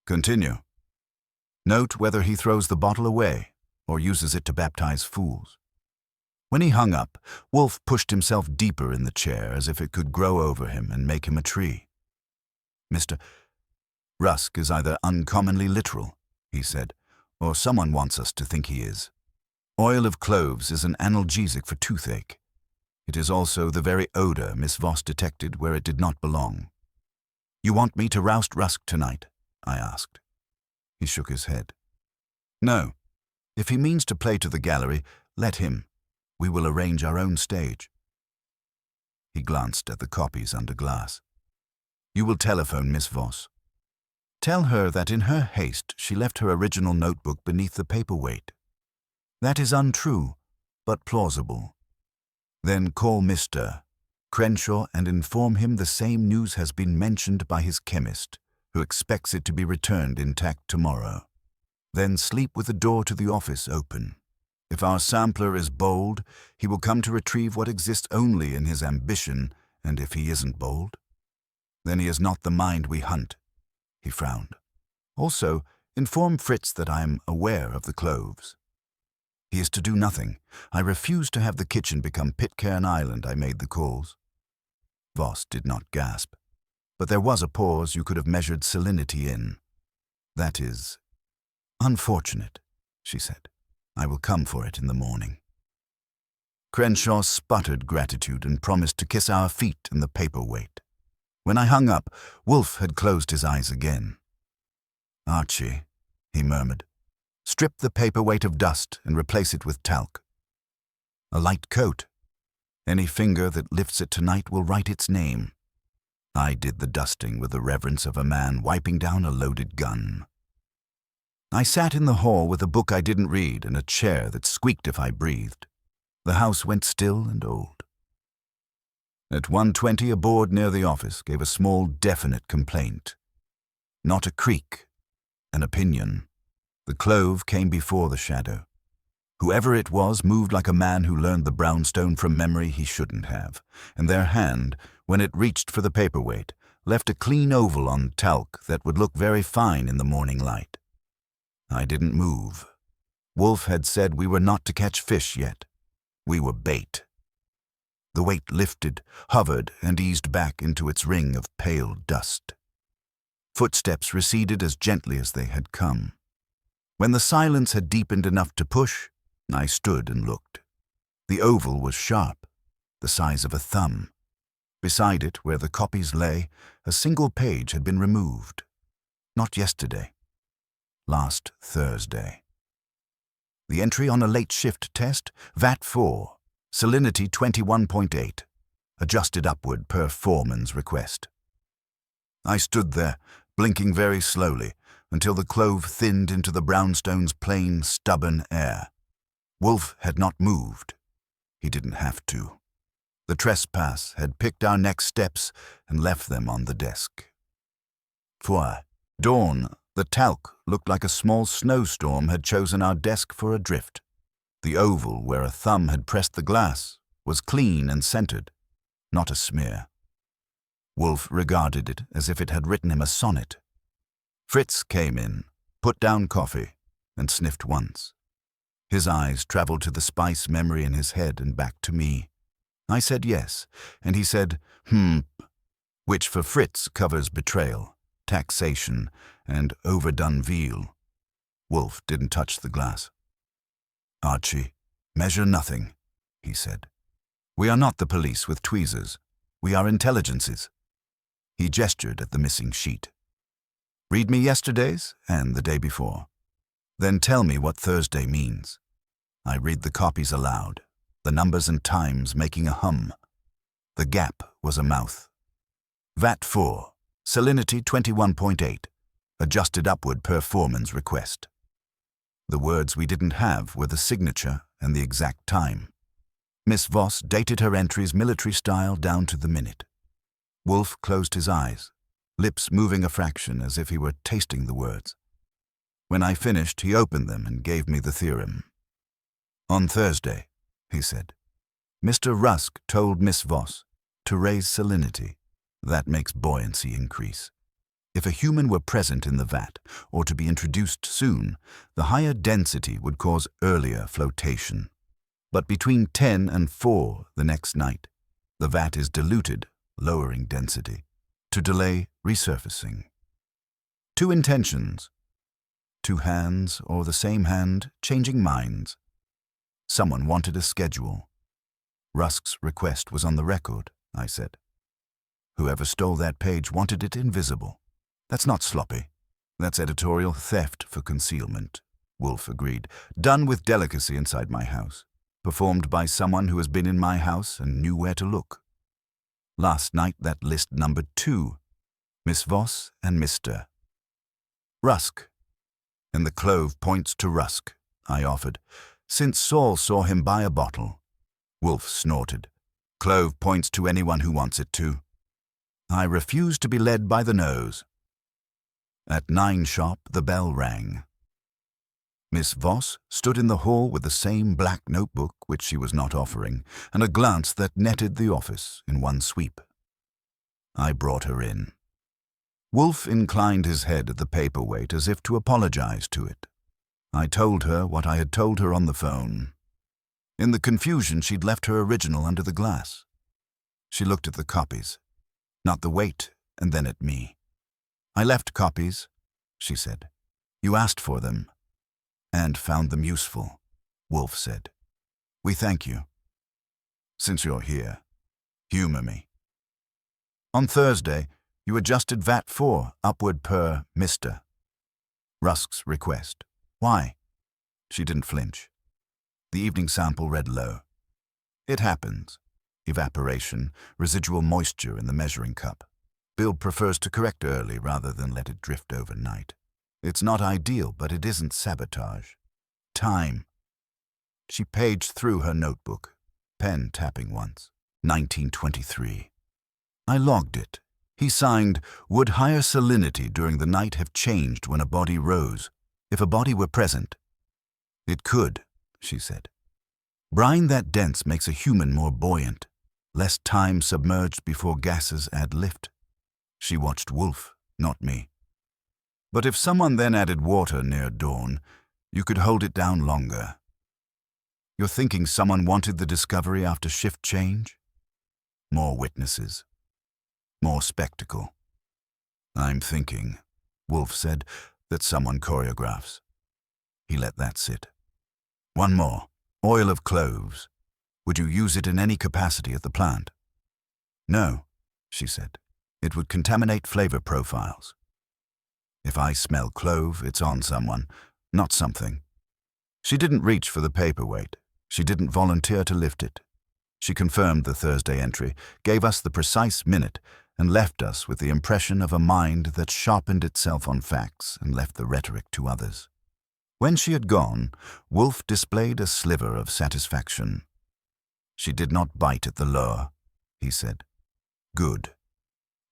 "Continue. Note whether he throws the bottle away or uses it to baptize fools." When he hung up, Wolfe pushed himself deeper in the chair as if it could grow over him and make him a tree. "Mr. Rusk is either uncommonly literal," he said, "or someone wants us to think he is. Oil of cloves is an analgesic for toothache. It is also the very odor Miss Voss detected where it did not belong. You want me to roust Rusk tonight?" I asked. He shook his head. "No. If he means to play to the gallery, let him. We will arrange our own stage." He glanced at the copies under glass. "You will telephone Miss Voss. Tell her that in her haste she left her original notebook beneath the paperweight. That is untrue, but plausible. Then call Mr. Crenshaw and inform him the same news has been mentioned by his chemist, who expects it to be returned intact tomorrow. Then sleep with the door to the office open. If our sampler is bold, he will come to retrieve what exists only in his ambition, and if he isn't bold, then he is not the mind we hunt." He frowned. "Also, inform Fritz that I am aware of the cloves. He is to do nothing. I refuse to have the kitchen become Pitcairn Island. I made the calls." Voss did not gasp, but there was a pause you could have measured salinity in. "That is unfortunate," she said. "I will come for it in the morning." Crenshaw sputtered gratitude and promised to kiss our feet in the paperweight. When I hung up, Wolfe had closed his eyes again. "Archie," he murmured, "strip the paperweight of dust and replace it with talc. A light coat. Any finger that lifts it tonight will write its name. I did the dusting with the reverence of a man wiping down a loaded gun." I sat in the hall with a book I didn't read and a chair that squeaked if I breathed. The house went still and old. At 1:20, a board near the office gave a small, definite complaint. Not a creak, an opinion. The clove came before the shadow. Whoever it was moved like a man who learned the brownstone from memory he shouldn't have, and their hand, when it reached for the paperweight, left a clean oval on talc that would look very fine in the morning light. I didn't move. Wolfe had said we were not to catch fish yet. We were bait. The weight lifted, hovered, and eased back into its ring of pale dust. Footsteps receded as gently as they had come. When the silence had deepened enough to push, I stood and looked. The oval was sharp, the size of a thumb. Beside it, where the copies lay, a single page had been removed. Not yesterday. Last Thursday. The entry on a late shift test, VAT 4, salinity 21.8, adjusted upward per foreman's request. I stood there, blinking very slowly, until the clove thinned into the brownstone's plain, stubborn air. Wolfe had not moved. He didn't have to. The trespass had picked our next steps and left them on the desk. For dawn, the talc looked like a small snowstorm had chosen our desk for a drift. The oval where a thumb had pressed the glass was clean and centered, not a smear. Wolfe regarded it as if it had written him a sonnet. Fritz came in, put down coffee, and sniffed once. His eyes traveled to the spice memory in his head and back to me. I said yes, and he said, which for Fritz covers betrayal, taxation, and overdone veal. Wolfe didn't touch the glass. Archie, measure nothing, he said. We are not the police with tweezers. We are intelligences. He gestured at the missing sheet. Read me yesterday's and the day before. Then tell me what Thursday means. I read the copies aloud, the numbers and times making a hum. The gap was a mouth. VAT 4, salinity 21.8, adjusted upward per foreman's request. The words we didn't have were the signature and the exact time. Miss Voss dated her entries military style down to the minute. Wolfe closed his eyes, lips moving a fraction as if he were tasting the words. When I finished, he opened them and gave me the theorem. On Thursday, he said, Mr. Rusk told Miss Voss to raise salinity. That makes buoyancy increase. If a human were present in the vat, or to be introduced soon, the higher density would cause earlier flotation. But between 10 and 4 the next night, the vat is diluted, lowering density, to delay resurfacing. Two intentions. Two hands, or the same hand, changing minds. Someone wanted a schedule. Rusk's request was on the record, I said. Whoever stole that page wanted it invisible. That's not sloppy. That's editorial theft for concealment, Wolfe agreed. Done with delicacy inside my house. Performed by someone who has been in my house and knew where to look. Last night that list numbered 2. Miss Voss and Mr. Rusk. And the clove points to Rusk, I offered. Since Saul saw him buy a bottle. Wolfe snorted. Clove points to anyone who wants it to. I refuse to be led by the nose. At 9 sharp, the bell rang. Miss Voss stood in the hall with the same black notebook which she was not offering, and a glance that netted the office in one sweep. I brought her in. Wolfe inclined his head at the paperweight as if to apologize to it. I told her what I had told her on the phone. In the confusion, she'd left her original under the glass. She looked at the copies, not the weight, and then at me. I left copies, she said. You asked for them, and found them useful, Wolfe said. We thank you. Since you're here, humor me. On Thursday, you adjusted VAT 4 upward per Mr. Rusk's request. Why? She didn't flinch. The evening sample read low. It happens. Evaporation, residual moisture in the measuring cup. Bill prefers to correct early rather than let it drift overnight. It's not ideal, but it isn't sabotage. Time. She paged through her notebook, pen tapping once. 1923. I logged it. He signed, "Would higher salinity during the night have changed when a body rose, if a body were present?" "It could," she said. "Brine that dense makes a human more buoyant, less time submerged before gases add lift." She watched Wolfe, not me. "But if someone then added water near dawn, you could hold it down longer." "You're thinking someone wanted the discovery after shift change?" "More witnesses. More spectacle." "I'm thinking," Wolfe said, "that someone choreographs." He let that sit. "One more. Oil of cloves. Would you use it in any capacity at the plant?" "No," she said. "It would contaminate flavor profiles." "If I smell clove, it's on someone, not something." She didn't reach for the paperweight. She didn't volunteer to lift it. She confirmed the Thursday entry, gave us the precise minute, and left us with the impression of a mind that sharpened itself on facts and left the rhetoric to others. When she had gone, Wolfe displayed a sliver of satisfaction. "She did not bite at the lure," he said. "Good.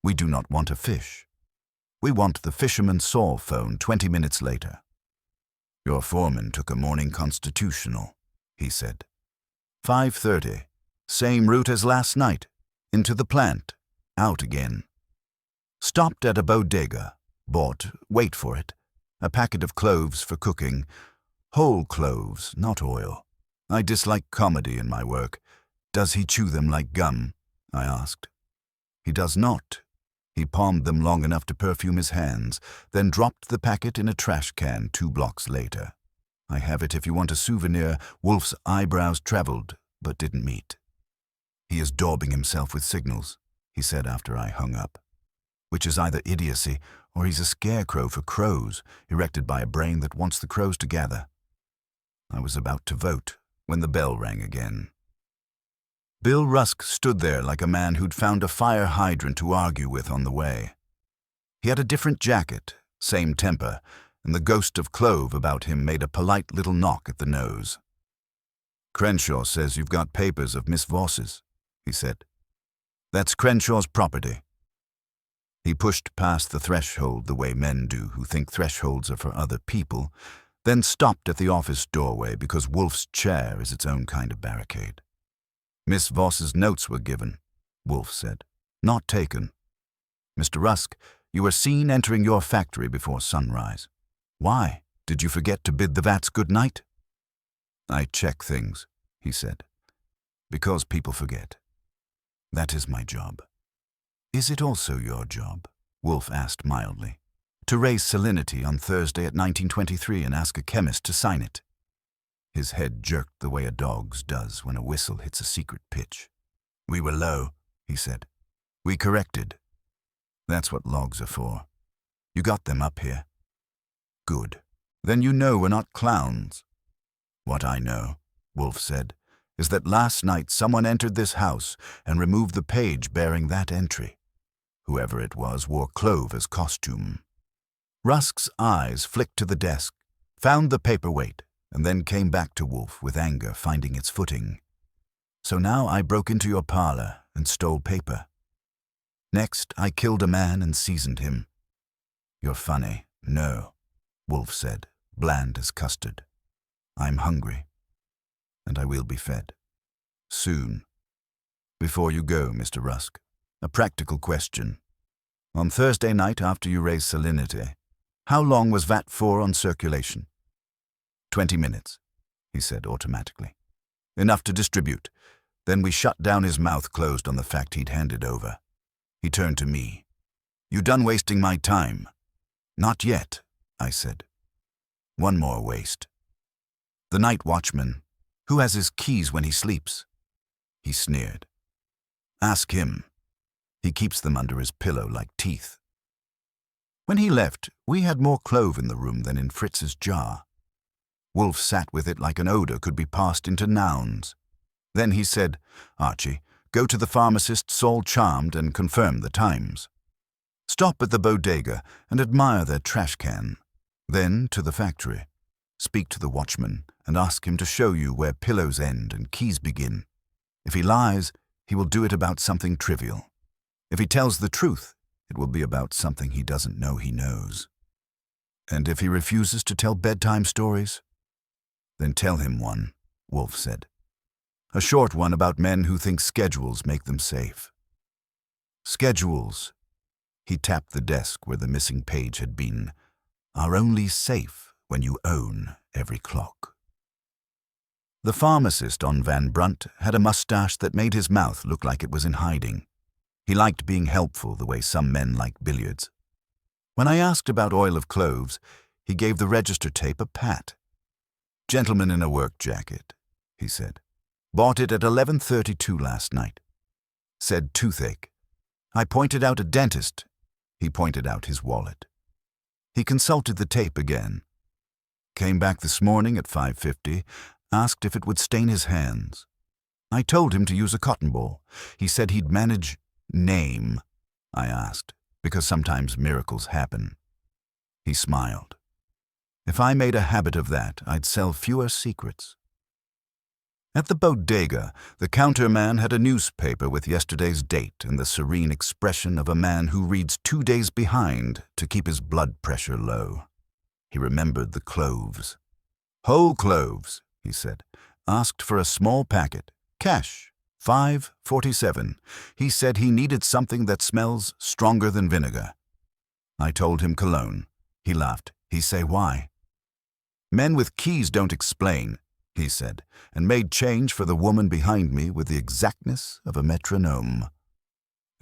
We do not want a fish. We want the fisherman saw phone 20 minutes later." "Your foreman took a morning constitutional," he said. 5:30. Same route as last night. Into the plant. Out again. Stopped at a bodega. Bought, wait for it, a packet of cloves for cooking. Whole cloves, not oil. I dislike comedy in my work. "Does he chew them like gum?" I asked. "He does not." He palmed them long enough to perfume his hands, then dropped the packet in a trash can 2 blocks later. I have it if you want a souvenir. Wolfe's eyebrows traveled, but didn't meet. "He is daubing himself with signals," he said after I hung up. "Which is either idiocy or he's a scarecrow for crows, erected by a brain that wants the crows to gather." I was about to vote when the bell rang again. Bill Rusk stood there like a man who'd found a fire hydrant to argue with on the way. He had a different jacket, same temper, and the ghost of clove about him made a polite little knock at the nose. "Crenshaw says you've got papers of Miss Voss's," he said. "That's Crenshaw's property." He pushed past the threshold the way men do who think thresholds are for other people, then stopped at the office doorway because Wolfe's chair is its own kind of barricade. "Miss Voss's notes were given," Wolfe said. "Not taken. Mr. Rusk, you were seen entering your factory before sunrise. Why? Did you forget to bid the vats good night?" "I check things," he said. "Because people forget. That is my job." "Is it also your job?" Wolfe asked mildly. "To raise salinity on Thursday at 1923 and ask a chemist to sign it?" His head jerked the way a dog's does when a whistle hits a secret pitch. "We were low," he said. "We corrected. That's what logs are for. You got them up here." "Good. Then you know we're not clowns." "What I know," Wolfe said, "is that last night someone entered this house and removed the page bearing that entry. Whoever it was wore clove as costume." Rusk's eyes flicked to the desk, found the paperweight, and then came back to Wolfe with anger finding its footing. "So now I broke into your parlor and stole paper. Next, I killed a man and seasoned him." "You're funny." "No," Wolfe said, bland as custard. "I'm hungry, and I will be fed. Soon. Before you go, Mr. Rusk, a practical question. On Thursday night after you raised salinity, how long was VAT 4 on circulation?" 20 minutes, he said automatically. "Enough to distribute." Then we shut down. His mouth closed on the fact he'd handed over. He turned to me. "You done wasting my time?" "Not yet," I said. "One more waste. The night watchman, who has his keys when he sleeps?" He sneered. "Ask him. He keeps them under his pillow like teeth." When he left, we had more clove in the room than in Fritz's jar. Wolfe sat with it like an odor could be passed into nouns. Then he said, "Archie, go to the pharmacist Saul Charmed and confirm the times. Stop at the bodega and admire their trash can. Then to the factory. Speak to the watchman and ask him to show you where pillows end and keys begin. If he lies, he will do it about something trivial. If he tells the truth, it will be about something he doesn't know he knows. And if he refuses to tell bedtime stories, then tell him one, Wolfe said. A short one about men who think schedules make them safe. Schedules, he tapped the desk where the missing page had been, are only safe when you own every clock. The pharmacist on Van Brunt had a mustache that made his mouth look like it was in hiding. He liked being helpful the way some men like billiards. When I asked about oil of cloves, he gave the register tape a pat. "Gentleman in a work jacket," he said. "Bought it at 11:32 last night. Said toothache. I pointed out a dentist. He pointed out his wallet. He consulted the tape again. Came back this morning at 5:50, asked if it would stain his hands. I told him to use a cotton ball. He said he'd manage." "Name?" I asked, because sometimes miracles happen. He smiled. "If I made a habit of that, I'd sell fewer secrets." At the bodega, the counterman had a newspaper with yesterday's date and the serene expression of a man who reads 2 days behind to keep his blood pressure low. He remembered the cloves. "Whole cloves," he said. "Asked for a small packet. Cash. $5.47. He said he needed something that smells stronger than vinegar." I told him cologne. He laughed. He say why? "Men with keys don't explain," he said, and made change for the woman behind me with the exactness of a metronome.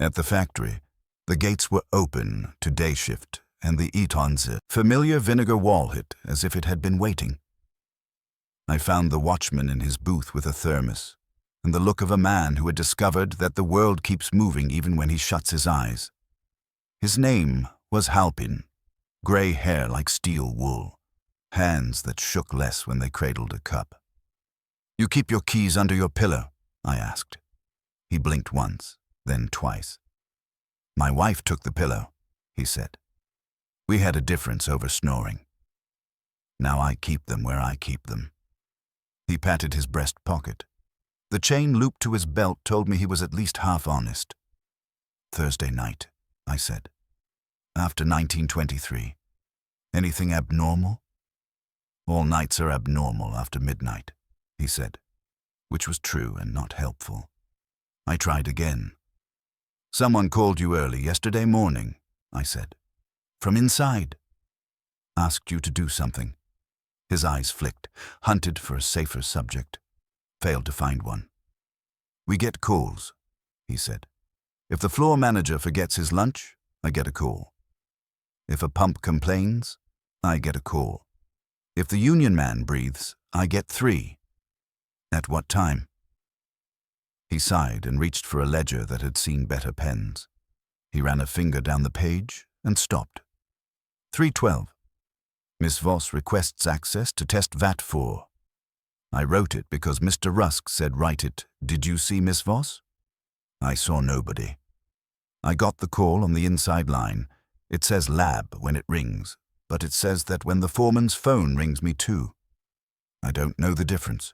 At the factory, the gates were open to day shift, and the Eton's familiar vinegar wall hit as if it had been waiting. I found the watchman in his booth with a thermos, and the look of a man who had discovered that the world keeps moving even when he shuts his eyes. His name was Halpin, gray hair like steel wool, hands that shook less when they cradled a cup. "You keep your keys under your pillow?" I asked. He blinked once, then twice. "My wife took the pillow," he said. "We had a difference over snoring. Now I keep them where I keep them." He patted his breast pocket. The chain looped to his belt told me he was at least half honest. "Thursday night," I said. "After 1923. Anything abnormal?" "All nights are abnormal after midnight," he said, which was true and not helpful. I tried again. "Someone called you early yesterday morning," I said. "From inside. Asked you to do something." His eyes flicked, hunted for a safer subject. Failed to find one. "We get calls," he said. "If the floor manager forgets his lunch, I get a call. If a pump complains, I get a call. If the union man breathes, I get 3. At what time?" He sighed and reached for a ledger that had seen better pens. He ran a finger down the page and stopped. 3:12. Miss Voss requests access to test VAT 4. I wrote it because Mr. Rusk said write it. Did you see Miss Voss? I saw nobody. I got the call on the inside line. It says lab when it rings, but it says that when the foreman's phone rings me too. I don't know the difference.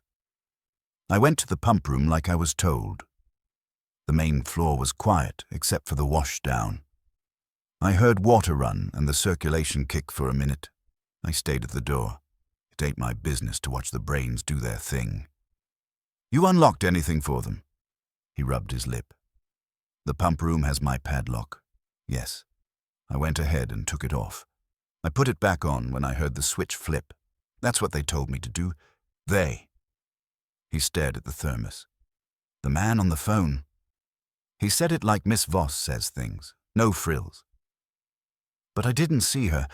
I went to the pump room like I was told. The main floor was quiet except for the washdown. I heard water run and the circulation kick for a minute. I stayed at the door. It ain't my business to watch the brains do their thing. "You unlocked anything for them?" He rubbed his lip. "The pump room has my padlock." "Yes." I went ahead and took it off. I put it back on when I heard the switch flip. That's what they told me to do. They. He stared at the thermos. "The man on the phone." He said it like Miss Voss says things. No frills. But I didn't see her.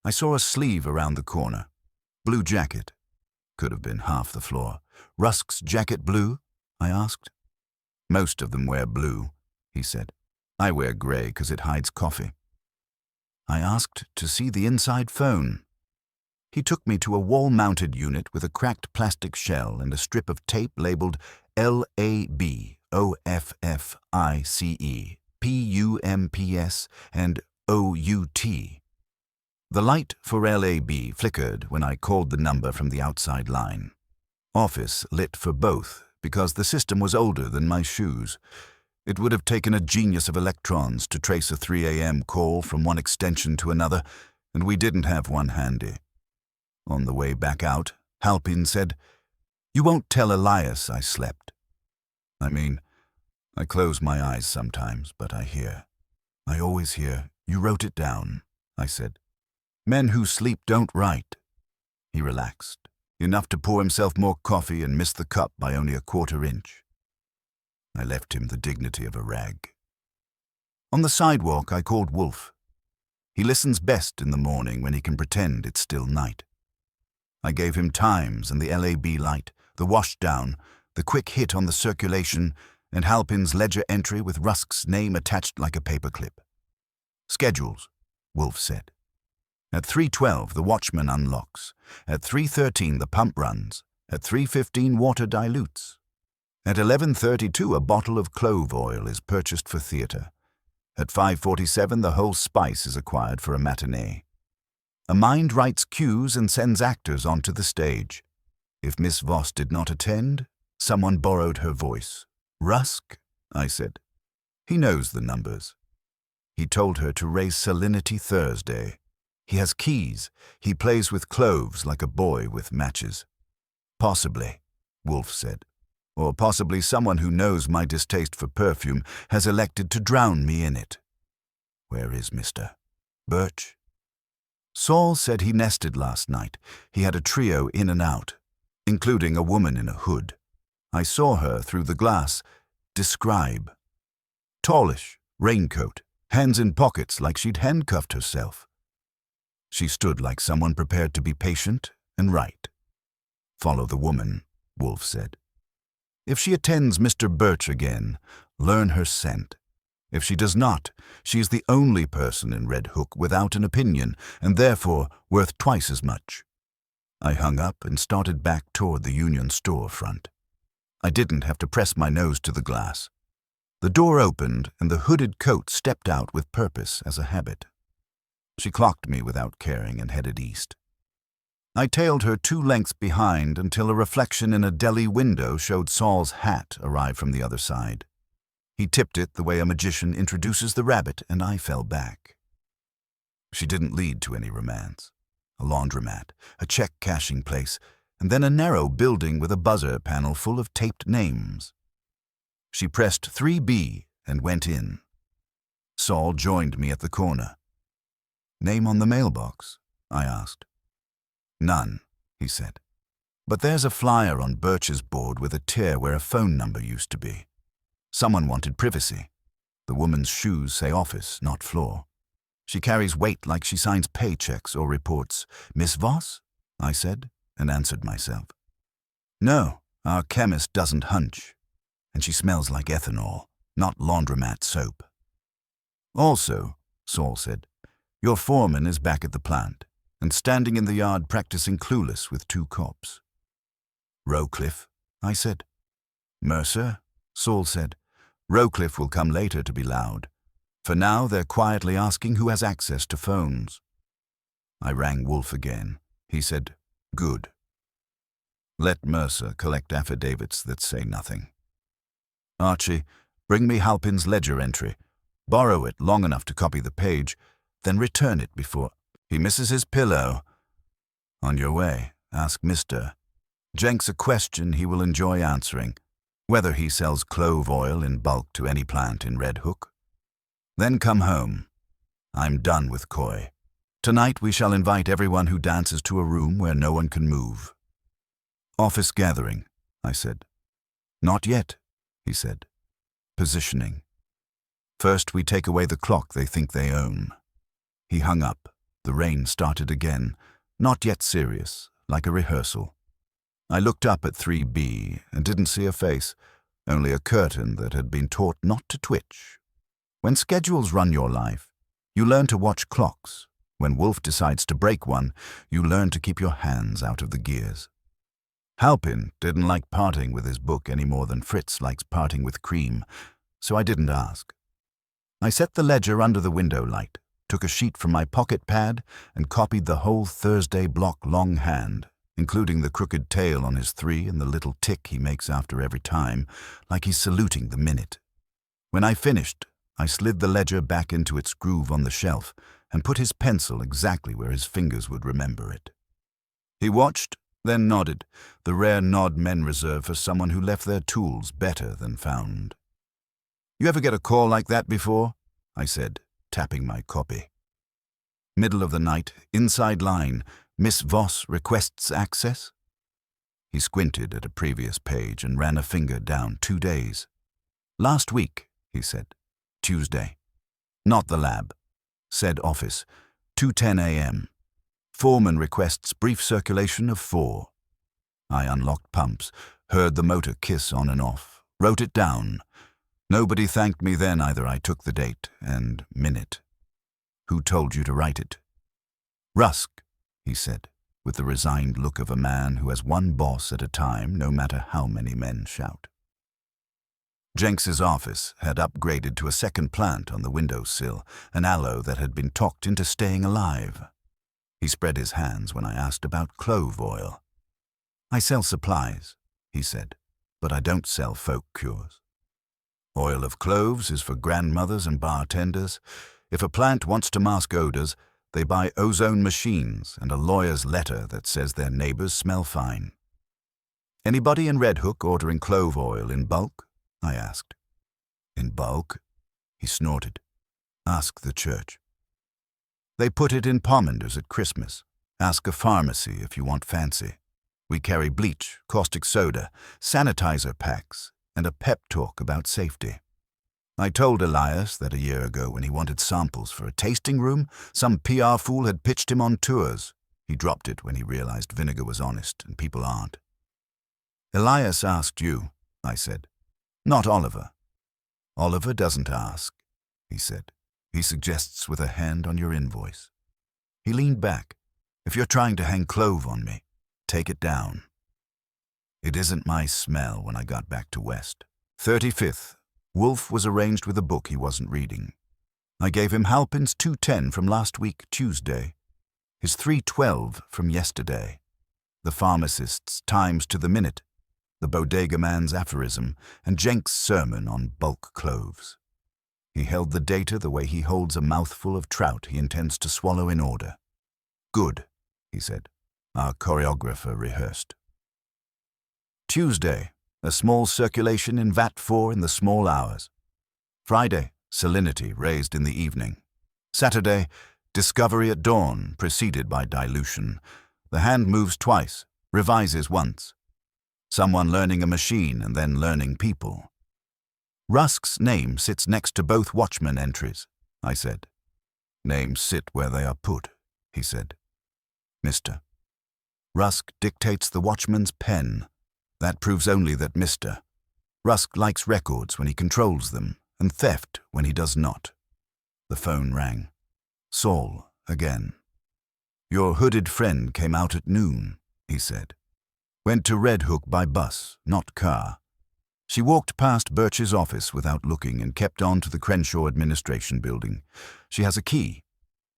I saw a sleeve around the corner. Blue jacket. Could have been half the floor. "Rusk's jacket blue?" I asked. "Most of them wear blue," he said. "I wear gray because it hides coffee." I asked to see the inside phone. He took me to a wall-mounted unit with a cracked plastic shell and a strip of tape labeled LABOFFICE, PUMPS, and OUT. The light for LAB flickered when I called the number from the outside line. Office lit for both because the system was older than my shoes. It would have taken a genius of electrons to trace a 3 a.m. call from one extension to another, and we didn't have one handy. On the way back out, Halpin said, "You won't tell Elias I slept." I close my eyes sometimes, but I hear. I always hear. "You wrote it down," I said. "Men who sleep don't write." He relaxed, enough to pour himself more coffee and miss the cup by only a quarter inch. I left him the dignity of a rag. On the sidewalk, I called Wolfe. He listens best in the morning when he can pretend it's still night. I gave him times and the LAB light, the washdown, the quick hit on the circulation, and Halpin's ledger entry with Rusk's name attached like a paperclip. "Schedules," Wolfe said. At 3:12, the watchman unlocks. At 3:13, the pump runs. At 3:15, water dilutes. At 11:32, a bottle of clove oil is purchased for theatre. At 5:47, the whole spice is acquired for a matinee. A mind writes cues and sends actors onto the stage. If Miss Voss did not attend, someone borrowed her voice. "Rusk," I said. He knows the numbers. He told her to raise Salinity Thursday. He has keys. He plays with cloves like a boy with matches. "Possibly," Wolfe said. "Or possibly someone who knows my distaste for perfume has elected to drown me in it." "Where is Mr. Birch?" "Saul said he nested last night. He had a trio in and out, including a woman in a hood. I saw her through the glass. Describe." "Tallish, raincoat, hands in pockets like she'd handcuffed herself." She stood like someone prepared to be patient and right. "Follow the woman," Wolfe said. "If she attends Mr. Birch again, learn her scent. If she does not, she is the only person in Red Hook without an opinion, and therefore worth twice as much." I hung up and started back toward the Union store front. I didn't have to press my nose to the glass. The door opened, and the hooded coat stepped out with purpose as a habit. She clocked me without caring and headed east. I tailed her 2 lengths behind until a reflection in a deli window showed Saul's hat arrive from the other side. He tipped it the way a magician introduces the rabbit, and I fell back. She didn't lead to any romance. A laundromat, a check cashing place, and then a narrow building with a buzzer panel full of taped names. She pressed 3B and went in. Saul joined me at the corner. "Name on the mailbox?" I asked. "None," he said. "But there's a flyer on Birch's board with a tear where a phone number used to be. Someone wanted privacy. The woman's shoes say office, not floor. She carries weight like she signs paychecks or reports. Miss Voss?" I said, and answered myself. "No, our chemist doesn't hunch. And she smells like ethanol, not laundromat soap." "Also," Saul said, "your foreman is back at the plant and standing in the yard practicing Clueless with 2 cops." "Rowcliffe?" I said. "Mercer?" Saul said. "Rowcliffe will come later to be loud. For now, they're quietly asking who has access to phones." I rang Wolfe again. He said, "Good. Let Mercer collect affidavits that say nothing. Archie, bring me Halpin's ledger entry. Borrow it long enough to copy the page, then return it before he misses his pillow. On your way, ask Mr. Jenks a question he will enjoy answering, whether he sells clove oil in bulk to any plant in Red Hook. Then come home. I'm done with coy. Tonight we shall invite everyone who dances to a room where no one can move." "Office gathering," I said. "Not yet," he said. "Positioning. First we take away the clock they think they own." He hung up. The rain started again, not yet serious, like a rehearsal. I looked up at 3B and didn't see a face, only a curtain that had been taught not to twitch. When schedules run your life, you learn to watch clocks. When Wolfe decides to break one, you learn to keep your hands out of the gears. Halpin didn't like parting with his book any more than Fritz likes parting with cream, so I didn't ask. I set the ledger under the window light, took a sheet from my pocket pad, and copied the whole Thursday block longhand, including the crooked tail on his 3 and the little tick he makes after every time, like he's saluting the minute. When I finished, I slid the ledger back into its groove on the shelf and put his pencil exactly where his fingers would remember it. He watched, then nodded, the rare nod men reserve for someone who left their tools better than found. "You ever get a call like that before?" I said, tapping my copy. Middle of the night, inside line, "Miss Voss requests access?" He squinted at a previous page and ran a finger down 2 days. "Last week," he said. "Tuesday. Not the lab. Said office. 2:10 a.m. Foreman requests brief circulation of 4. I unlocked pumps, heard the motor kiss on and off, wrote it down. Nobody thanked me then either. I took the date and minute. "Who told you to write it?" "Rusk," he said, with the resigned look of a man who has one boss at a time, no matter how many men shout. Jenks's office had upgraded to a second plant on the windowsill, an aloe that had been talked into staying alive. He spread his hands when I asked about clove oil. "I sell supplies," he said, "but I don't sell folk cures. Oil of cloves is for grandmothers and bartenders. If a plant wants to mask odors, they buy ozone machines and a lawyer's letter that says their neighbors smell fine." "Anybody in Red Hook ordering clove oil in bulk?" I asked. "In bulk?" He snorted. "Ask the church. They put it in pomanders at Christmas. Ask a pharmacy if you want fancy. We carry bleach, caustic soda, sanitizer packs, and a pep talk about safety. I told Elias that a year ago when he wanted samples for a tasting room, some PR fool had pitched him on tours. He dropped it when he realized vinegar was honest and people aren't." "Elias asked you," I said. "Not Oliver." "Oliver doesn't ask," he said. "He suggests with a hand on your invoice." He leaned back. "If you're trying to hang clove on me, take it down." It isn't my smell when I got back to West. 35th. Wolfe was arranged with a book he wasn't reading. I gave him Halpin's 2:10 from last week, Tuesday. His 3:12 from yesterday. The pharmacist's times to the minute. The bodega man's aphorism, and Jenks' sermon on bulk cloves. He held the data the way he holds a mouthful of trout he intends to swallow in order. "Good," he said. Our choreographer rehearsed. Tuesday, a small circulation in vat 4 in the small hours. Friday, salinity raised in the evening. Saturday, discovery at dawn, preceded by dilution. The hand moves twice, revises once. Someone learning a machine and then learning people. Rusk's name sits next to both watchman entries, I said. "Names sit where they are put," he said. "Mr. Rusk dictates the watchman's pen. That proves only that Mr. Rusk likes records when he controls them, and theft when he does not." The phone rang. Saul, again. "Your hooded friend came out at noon," he said. "Went to Red Hook by bus, not car. She walked past Birch's office without looking and kept on to the Crenshaw Administration Building. She has a key.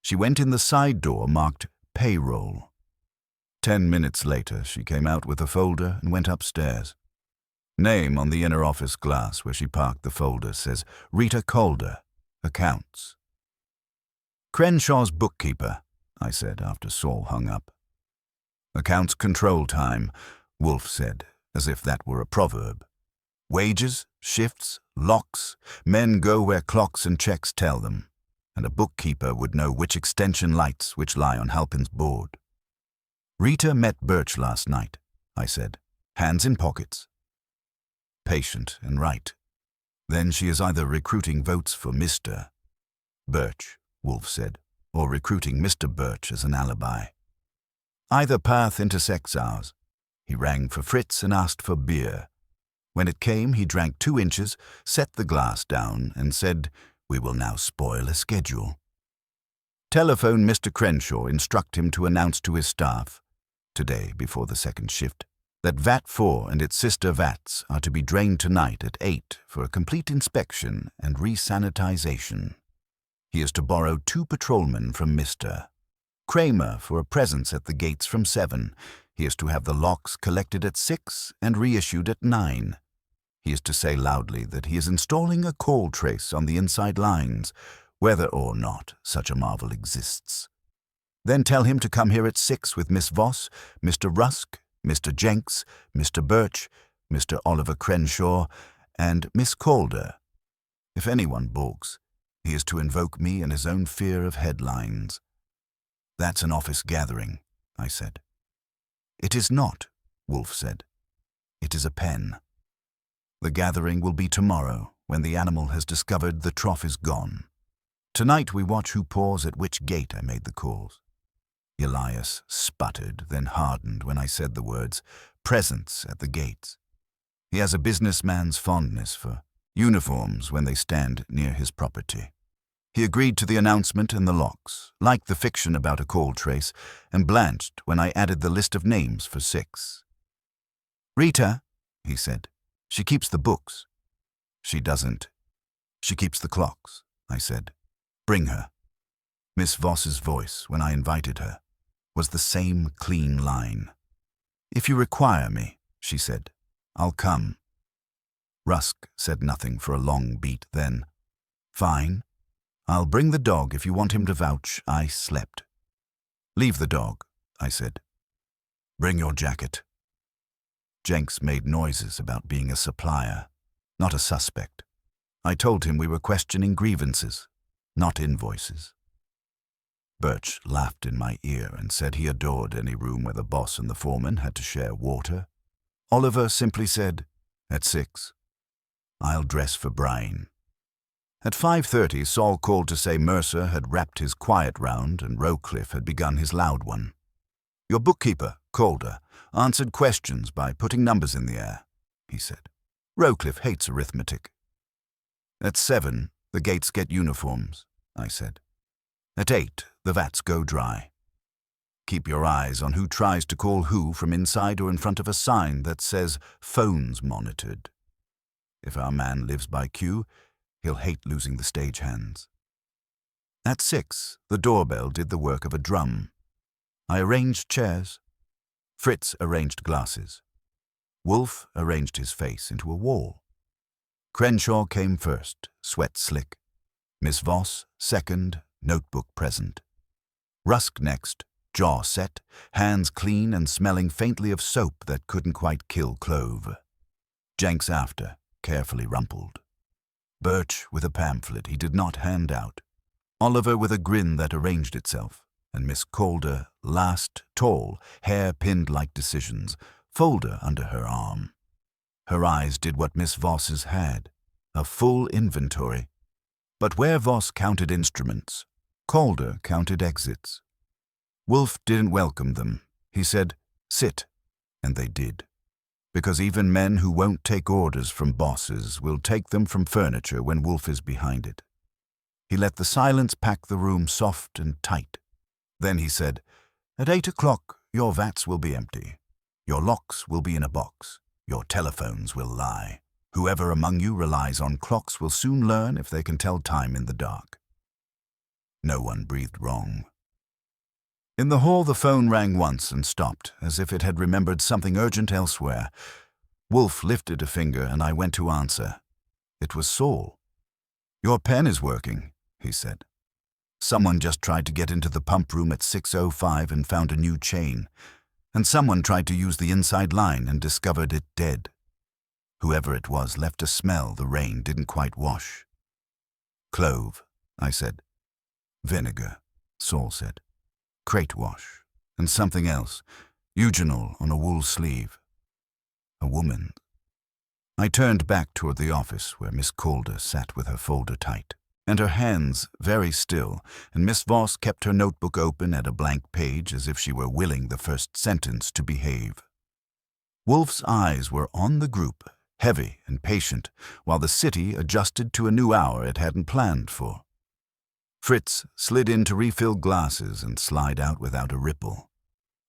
She went in the side door marked payroll. 10 minutes later, she came out with a folder and went upstairs. Name on the inner office glass where she parked the folder says Rita Calder, accounts." "Crenshaw's bookkeeper," I said after Saul hung up. "Accounts control time," Wolfe said, as if that were a proverb. "Wages, shifts, locks, men go where clocks and checks tell them, and a bookkeeper would know which extension lights which lie on Halpin's board." "Rita met Birch last night," I said, hands in pockets. Patient and right. Then she is either recruiting votes for Mr. Birch, Wolfe said, or recruiting Mr. Birch as an alibi. Either path intersects ours. He rang for Fritz and asked for beer. When it came, he drank 2 inches, set the glass down, and said, "We will now spoil a schedule." "Telephone Mr. Crenshaw, instruct him to announce to his staff, today before the second shift, that Vat 4 and its sister vats are to be drained tonight at 8 for a complete inspection and resanitization. He is to borrow 2 patrolmen from Mr. Kramer for a presence at the gates from 7. He is to have the locks collected at 6 and reissued at 9. He is to say loudly that he is installing a call trace on the inside lines, whether or not such a marvel exists. Then tell him to come here at 6 with Miss Voss, Mr. Rusk, Mr. Jenks, Mr. Birch, Mr. Oliver Crenshaw, and Miss Calder. If anyone balks, he is to invoke me and his own fear of headlines. That's an office gathering, I said. It is not, Wolfe said. It is a pen. The gathering will be tomorrow, when the animal has discovered the trough is gone. Tonight we watch who paws at which gate I made the calls. Elias sputtered, then hardened when I said the words, presence at the gates. He has a businessman's fondness for uniforms when they stand near his property. He agreed to the announcement and the locks, liked the fiction about a call trace, and blanched when I added the list of names for 6. Rita, he said, she keeps the books. She doesn't. She keeps the clocks, I said. Bring her. Miss Voss's voice, when I invited her, was the same clean line. If you require me, she said, I'll come. Rusk said nothing for a long beat, then, fine. I'll bring the dog if you want him to vouch I slept. Leave the dog, I said. Bring your jacket. Jenks made noises about being a supplier, not a suspect. I told him we were questioning grievances, not invoices. Birch laughed in my ear and said he adored any room where the boss and the foreman had to share water. Oliver simply said, at 6. I'll dress for brine. At 5:30, Saul called to say Mercer had wrapped his quiet round and Rowcliffe had begun his loud one. Your bookkeeper, Calder, answered questions by putting numbers in the air, he said. Rowcliffe hates arithmetic. At 7, the gates get uniforms, I said. At 8, the vats go dry. Keep your eyes on who tries to call who from inside or in front of a sign that says phones monitored. If our man lives by cue, he'll hate losing the stagehands. At 6, the doorbell did the work of a drum. I arranged chairs. Fritz arranged glasses. Wolfe arranged his face into a wall. Crenshaw came first, sweat slick. Miss Voss, second, notebook present. Rusk next, jaw set, hands clean and smelling faintly of soap that couldn't quite kill clove. Jenks after, carefully rumpled. Birch with a pamphlet he did not hand out. Oliver with a grin that arranged itself, and Miss Calder, last, tall, hair pinned like decisions, folder under her arm. Her eyes did what Miss Voss's had, a full inventory. But where Voss counted instruments, Calder counted exits. Wolfe didn't welcome them. He said, sit, and they did. Because even men who won't take orders from bosses will take them from furniture when Wolfe is behind it. He let the silence pack the room soft and tight. Then he said, at 8 o'clock your vats will be empty. Your locks will be in a box. Your telephones will lie. Whoever among you relies on clocks will soon learn if they can tell time in the dark. No one breathed wrong. In the hall the phone rang once and stopped, as if it had remembered something urgent elsewhere. Wolfe lifted a finger and I went to answer. It was Saul. Your pen is working, he said. Someone just tried to get into the pump room at 6:05 and found a new chain, and someone tried to use the inside line and discovered it dead. Whoever it was left a smell the rain didn't quite wash. Clove, I said. Vinegar, Saul said. Crate wash, and something else, eugenol on a wool sleeve. A woman. I turned back toward the office where Miss Calder sat with her folder tight, and her hands very still, and Miss Voss kept her notebook open at a blank page as if she were willing the first sentence to behave. Wolfe's eyes were on the group, heavy and patient, while the city adjusted to a new hour it hadn't planned for. Fritz slid in to refill glasses and slide out without a ripple.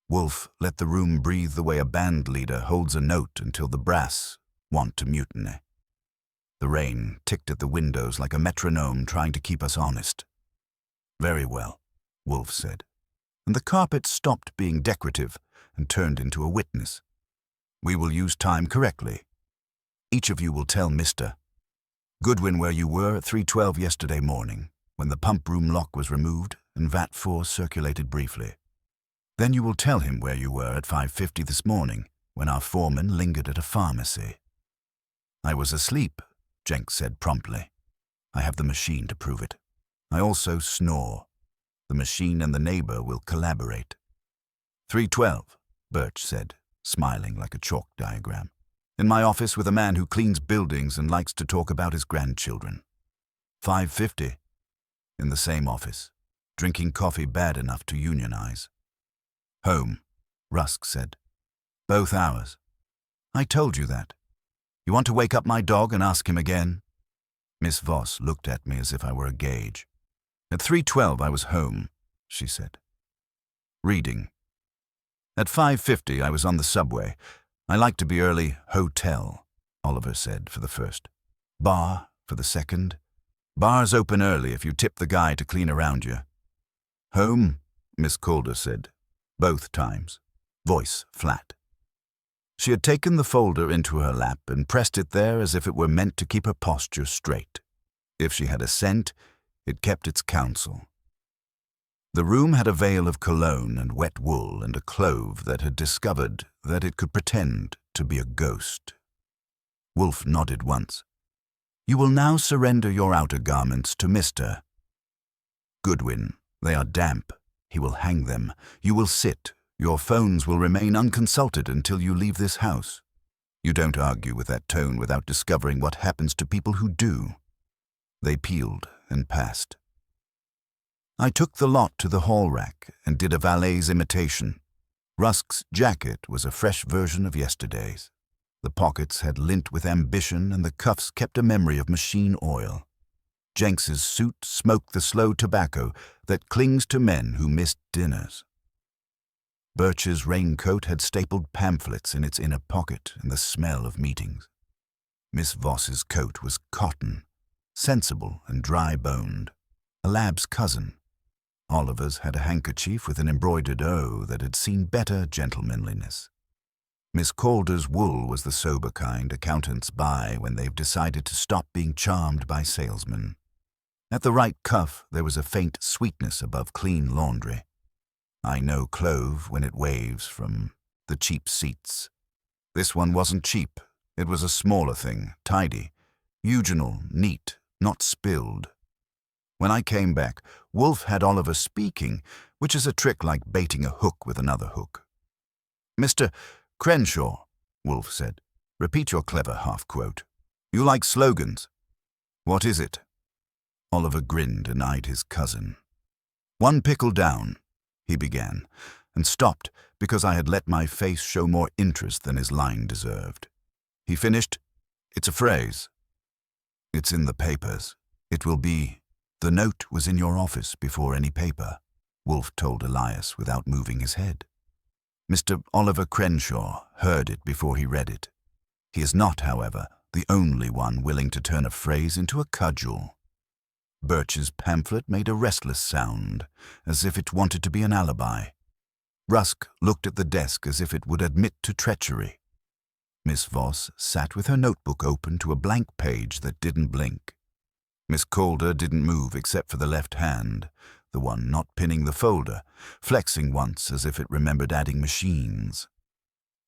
Wolfe let the room breathe the way a band leader holds a note until the brass want to mutiny. The rain ticked at the windows like a metronome trying to keep us honest. Very well, Wolfe said, and the carpet stopped being decorative and turned into a witness. We will use time correctly. Each of you will tell Mr. Goodwin where you were at 3:12 yesterday morning, when the pump room lock was removed and VAT 4 circulated briefly. Then you will tell him where you were at 5:50 this morning, when our foreman lingered at a pharmacy. I was asleep, Jenks said promptly. I have the machine to prove it. I also snore. The machine and the neighbor will collaborate. 3:12, Birch said, smiling like a chalk diagram. In my office with a man who cleans buildings and likes to talk about his grandchildren. 5:50, in the same office, drinking coffee bad enough to unionize. Home, Rusk said. Both hours. I told you that. You want to wake up my dog and ask him again? Miss Voss looked at me as if I were a gauge. At 3:12 I was home, she said. Reading. At 5:50 I was on the subway. I like to be early. Hotel, Oliver said for the first. Bar for the second. Bars open early if you tip the guy to clean around you. Home, Miss Calder said. Both times. Voice flat. She had taken the folder into her lap and pressed it there as if it were meant to keep her posture straight. If she had a scent, it kept its counsel. The room had a veil of cologne and wet wool and a clove that had discovered that it could pretend to be a ghost. Wolfe nodded once. You will now surrender your outer garments to Mr. Goodwin. They are damp. He will hang them. You will sit. Your phones will remain unconsulted until you leave this house. You don't argue with that tone without discovering what happens to people who do. They peeled and passed. I took the lot to the hall rack and did a valet's imitation. Rusk's jacket was a fresh version of yesterday's. The pockets had lint with ambition and the cuffs kept a memory of machine oil. Jenks's suit smoked the slow tobacco that clings to men who missed dinners. Birch's raincoat had stapled pamphlets in its inner pocket and the smell of meetings. Miss Voss's coat was cotton, sensible and dry-boned, a lab's cousin. Oliver's had a handkerchief with an embroidered O that had seen better gentlemanliness. Miss Calder's wool was the sober kind accountants buy when they've decided to stop being charmed by salesmen. At the right cuff there was a faint sweetness above clean laundry. I know clove when it waves from the cheap seats. This one wasn't cheap. It was a smaller thing, tidy, eugenal, neat, not spilled. When I came back, Wolfe had Oliver speaking, which is a trick like baiting a hook with another hook. Mr. Crenshaw, Wolfe said, repeat your clever half-quote. You like slogans. What is it? Oliver grinned and eyed his cousin. One pickle down, he began, and stopped because I had let my face show more interest than his line deserved. He finished, it's a phrase. It's in the papers. It will be, the note was in your office before any paper, Wolfe told Elias without moving his head. Mr. Oliver Crenshaw heard it before he read it. He is not, however, the only one willing to turn a phrase into a cudgel. Birch's pamphlet made a restless sound, as if it wanted to be an alibi. Rusk looked at the desk as if it would admit to treachery. Miss Voss sat with her notebook open to a blank page that didn't blink. Miss Calder didn't move except for the left hand, the one not pinning the folder, flexing once as if it remembered adding machines.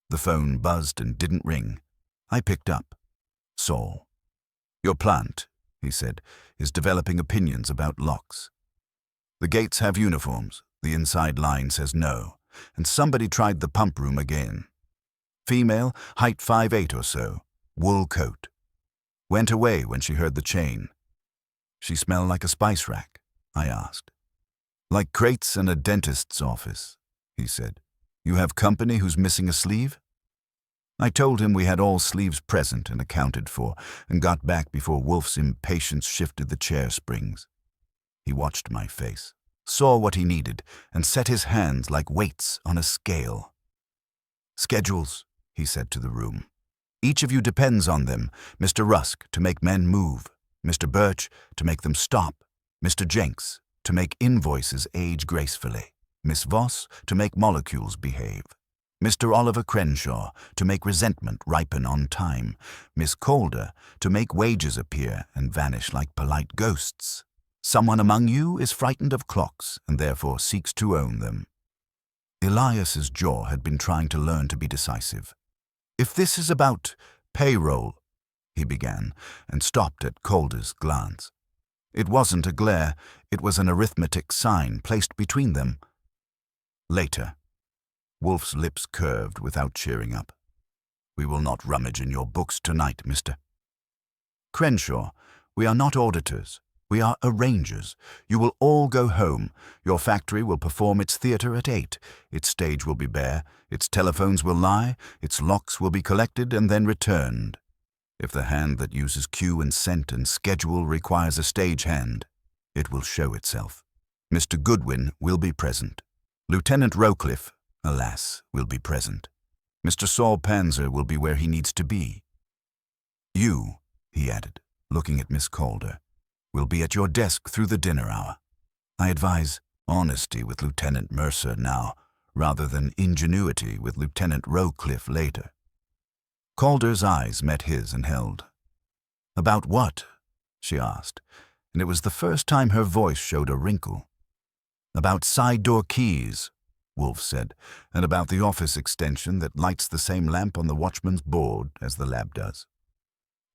The phone buzzed and didn't ring. I picked up. Saul. Your plant, he said, is developing opinions about locks. The gates have uniforms, the inside line says no, and somebody tried the pump room again. Female, height 5'8" or so, wool coat. Went away when she heard the chain. She smell like a spice rack? I asked. Like crates in a dentist's office, he said. You have company who's missing a sleeve? I told him we had all sleeves present and accounted for, and got back before Wolfe's impatience shifted the chair springs. He watched my face, saw what he needed, and set his hands like weights on a scale. Schedules, he said to the room. Each of you depends on them, Mr. Rusk to make men move, Mr. Birch to make them stop, Mr. Jenks to make invoices age gracefully, Miss Voss to make molecules behave. Mr. Oliver Crenshaw, to make resentment ripen on time. Miss Calder, to make wages appear and vanish like polite ghosts. Someone among you is frightened of clocks and therefore seeks to own them. Elias's jaw had been trying to learn to be decisive. If this is about payroll, he began, and stopped at Calder's glance. It wasn't a glare, it was an arithmetic sign placed between them. Later. Wolfe's lips curved without cheering up. We will not rummage in your books tonight, Mr. Crenshaw, we are not auditors. We are arrangers. You will all go home. Your factory will perform its theatre at 8. Its stage will be bare. Its telephones will lie. Its locks will be collected and then returned. If the hand that uses cue and scent and schedule requires a stage hand, it will show itself. Mr. Goodwin will be present. Lieutenant Rowcliffe, alas, will be present. Mr. Saul Panzer will be where he needs to be. You, he added, looking at Miss Calder, will be at your desk through the dinner hour. I advise honesty with Lieutenant Mercer now, rather than ingenuity with Lieutenant Rowcliffe later. Calder's eyes met his and held. About what? She asked, and it was the first time her voice showed a wrinkle. About side door keys, Wolfe said, and about the office extension that lights the same lamp on the watchman's board as the lab does.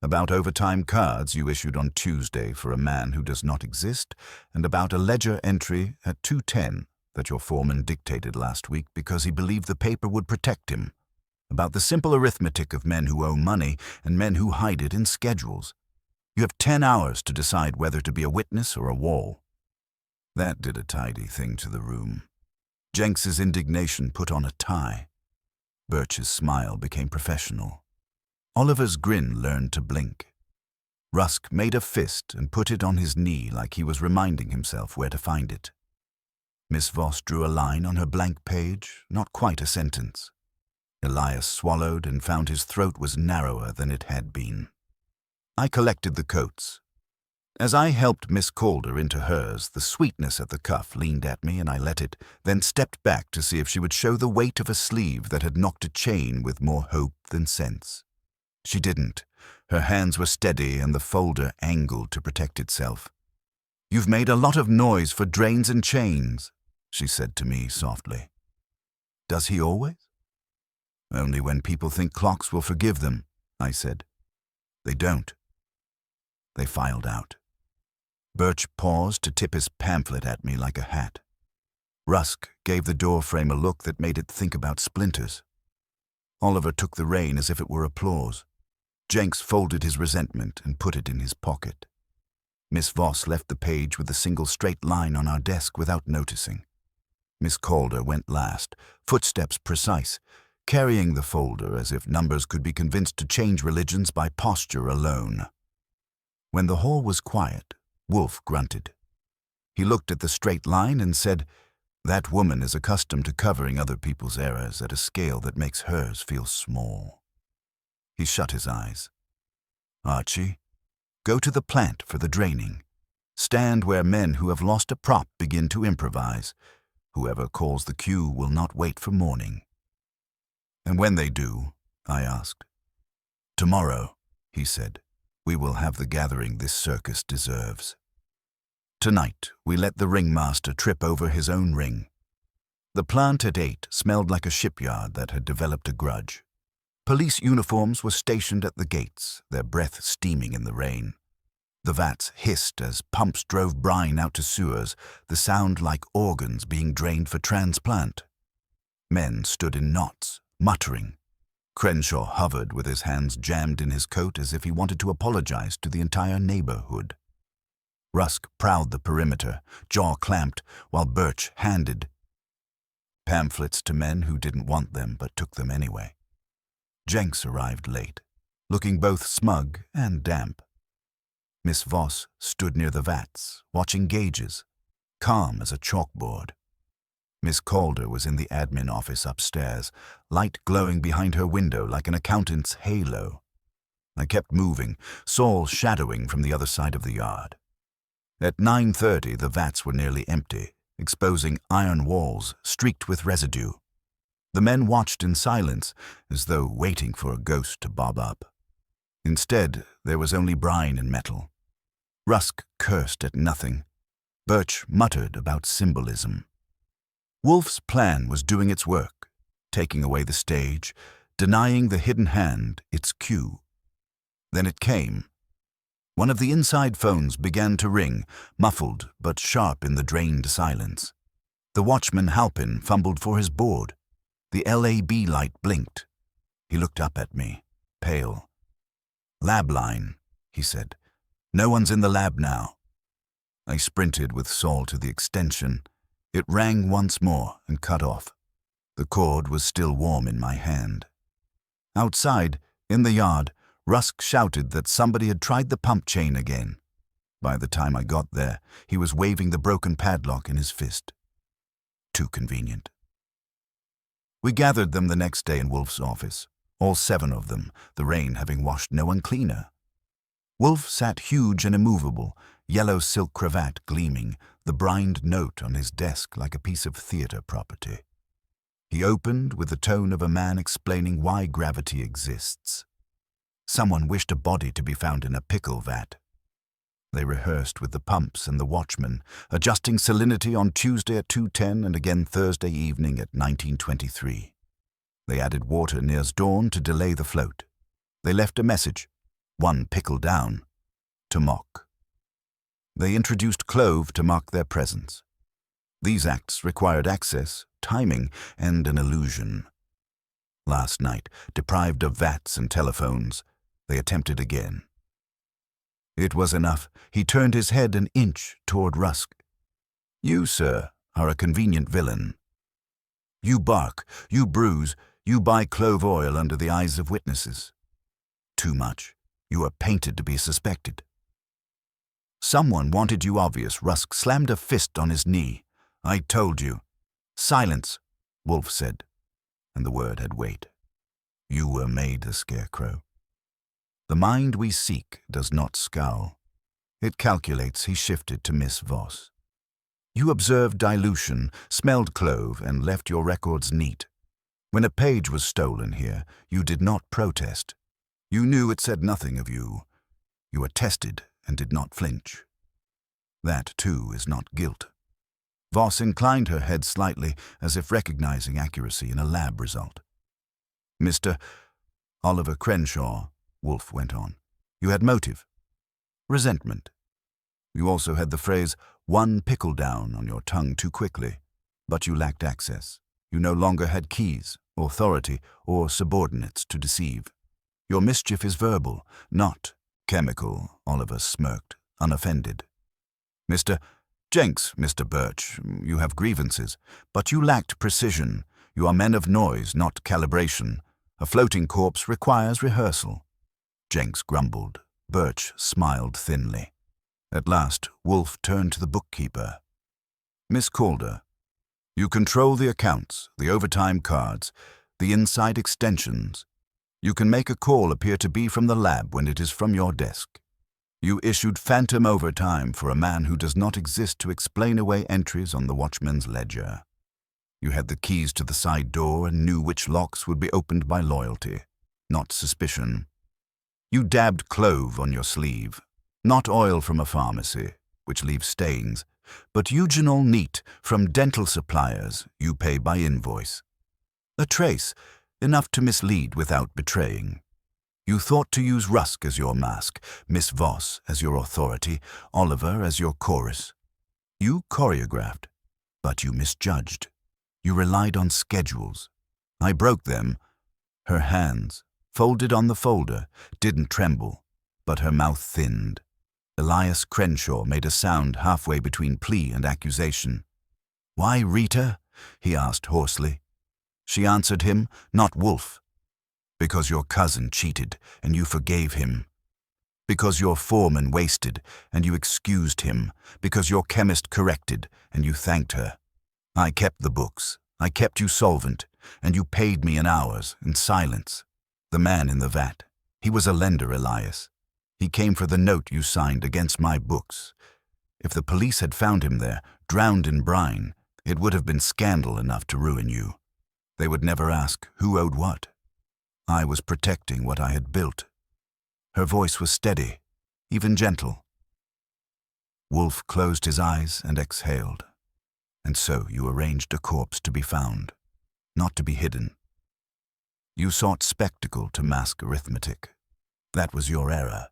About overtime cards you issued on Tuesday for a man who does not exist, and about a ledger entry at 2:10 that your foreman dictated last week because he believed the paper would protect him. About the simple arithmetic of men who owe money and men who hide it in schedules. You have 10 hours to decide whether to be a witness or a wall. That did a tidy thing to the room. Jenks's indignation put on a tie. Birch's smile became professional. Oliver's grin learned to blink. Rusk made a fist and put it on his knee like he was reminding himself where to find it. Miss Voss drew a line on her blank page, not quite a sentence. Elias swallowed and found his throat was narrower than it had been. I collected the coats. As I helped Miss Calder into hers, the sweetness at the cuff leaned at me and I let it, then stepped back to see if she would show the weight of a sleeve that had knocked a chain with more hope than sense. She didn't. Her hands were steady and the folder angled to protect itself. You've made a lot of noise for drains and chains, she said to me softly. Does he always? Only when people think clocks will forgive them, I said. They don't. They filed out. Birch paused to tip his pamphlet at me like a hat. Rusk gave the door frame a look that made it think about splinters. Oliver took the rein as if it were applause. Jenks folded his resentment and put it in his pocket. Miss Voss left the page with a single straight line on our desk without noticing. Miss Calder went last, footsteps precise, carrying the folder as if numbers could be convinced to change religions by posture alone. When the hall was quiet, Wolfe grunted. He looked at the straight line and said, "That woman is accustomed to covering other people's errors at a scale that makes hers feel small." He shut his eyes. "Archie, go to the plant for the draining. Stand where men who have lost a prop begin to improvise. Whoever calls the cue will not wait for morning." "And when they do?" I asked. "Tomorrow," he said, "we will have the gathering this circus deserves." Tonight, we let the ringmaster trip over his own ring. The plant at 8 smelled like a shipyard that had developed a grudge. Police uniforms were stationed at the gates, their breath steaming in the rain. The vats hissed as pumps drove brine out to sewers, the sound like organs being drained for transplant. Men stood in knots, muttering. Crenshaw hovered with his hands jammed in his coat as if he wanted to apologize to the entire neighborhood. Rusk prowled the perimeter, jaw clamped, while Birch handed pamphlets to men who didn't want them but took them anyway. Jenks arrived late, looking both smug and damp. Miss Voss stood near the vats, watching gauges, calm as a chalkboard. Miss Calder was in the admin office upstairs, light glowing behind her window like an accountant's halo. I kept moving, Saul shadowing from the other side of the yard. At 9:30, the vats were nearly empty, exposing iron walls streaked with residue. The men watched in silence, as though waiting for a ghost to bob up. Instead, there was only brine and metal. Rusk cursed at nothing. Birch muttered about symbolism. Wolfe's plan was doing its work, taking away the stage, denying the hidden hand its cue. Then it came. One of the inside phones began to ring, muffled but sharp in the drained silence. The watchman Halpin fumbled for his board. The LAB light blinked. He looked up at me, pale. "Lab line," he said. "No one's in the lab now." I sprinted with Saul to the extension. It rang once more and cut off. The cord was still warm in my hand. Outside, in the yard, Rusk shouted that somebody had tried the pump chain again. By the time I got there, he was waving the broken padlock in his fist. Too convenient. We gathered them the next day in Wolfe's office, all 7 of them, the rain having washed no one cleaner. Wolfe sat huge and immovable, yellow silk cravat gleaming, the brined note on his desk like a piece of theatre property. He opened with the tone of a man explaining why gravity exists. Someone wished a body to be found in a pickle vat. They rehearsed with the pumps and the watchman, adjusting salinity on Tuesday at 2:10 and again Thursday evening at 1923. They added water near dawn to delay the float. They left a message, 1 pickle down, to mock. They introduced clove to mark their presence. These acts required access, timing, and an illusion. Last night, deprived of vats and telephones, they attempted again. It was enough. He turned his head an inch toward Rusk. "You, sir, are a convenient villain. You bark, you bruise, you buy clove oil under the eyes of witnesses. Too much. You are painted to be suspected." "Someone wanted you obvious." Rusk slammed a fist on his knee. "I told you." "Silence," Wolfe said, and the word had weight. "You were made a scarecrow." The mind we seek does not scowl. It calculates. He shifted to Miss Voss. "You observed dilution, smelled clove, and left your records neat. When a page was stolen here, you did not protest. You knew it said nothing of you. You attested and did not flinch. That, too, is not guilt." Voss inclined her head slightly, as if recognizing accuracy in a lab result. "Mr. Oliver Crenshaw," Wolfe went on, "you had motive. Resentment. You also had the phrase, 1 pickle down, on your tongue too quickly. But you lacked access. You no longer had keys, authority, or subordinates to deceive. Your mischief is verbal, not chemical." Oliver smirked, unoffended. "Mr. Jenks, Mr. Birch, you have grievances, but you lacked precision. You are men of noise, not calibration. A floating corpse requires rehearsal." Jenks grumbled. Birch smiled thinly. At last, Wolfe turned to the bookkeeper. "Miss Calder, you control the accounts, the overtime cards, the inside extensions. You can make a call appear to be from the lab when it is from your desk. You issued phantom overtime for a man who does not exist to explain away entries on the watchman's ledger. You had the keys to the side door and knew which locks would be opened by loyalty, not suspicion. You dabbed clove on your sleeve, not oil from a pharmacy, which leaves stains, but eugenol neat from dental suppliers you pay by invoice. A trace, enough to mislead without betraying. You thought to use Rusk as your mask, Miss Voss as your authority, Oliver as your chorus. You choreographed, but you misjudged. You relied on schedules. I broke them. Her hands, folded on the folder, didn't tremble, but her mouth thinned. Elias Crenshaw made a sound halfway between plea and accusation. "Why, Rita?" he asked hoarsely. She answered him, not Wolfe. "Because your cousin cheated, and you forgave him. Because your foreman wasted, and you excused him. Because your chemist corrected, and you thanked her. I kept the books. I kept you solvent, and you paid me in hours, in silence. The man in the vat. He was a lender, Elias. He came for the note you signed against my books. If the police had found him there, drowned in brine, it would have been scandal enough to ruin you. They would never ask who owed what. I was protecting what I had built. Her voice was steady, even gentle. Wolfe closed his eyes and exhaled. And so you arranged a corpse to be found, not to be hidden. You sought spectacle to mask arithmetic. That was your error.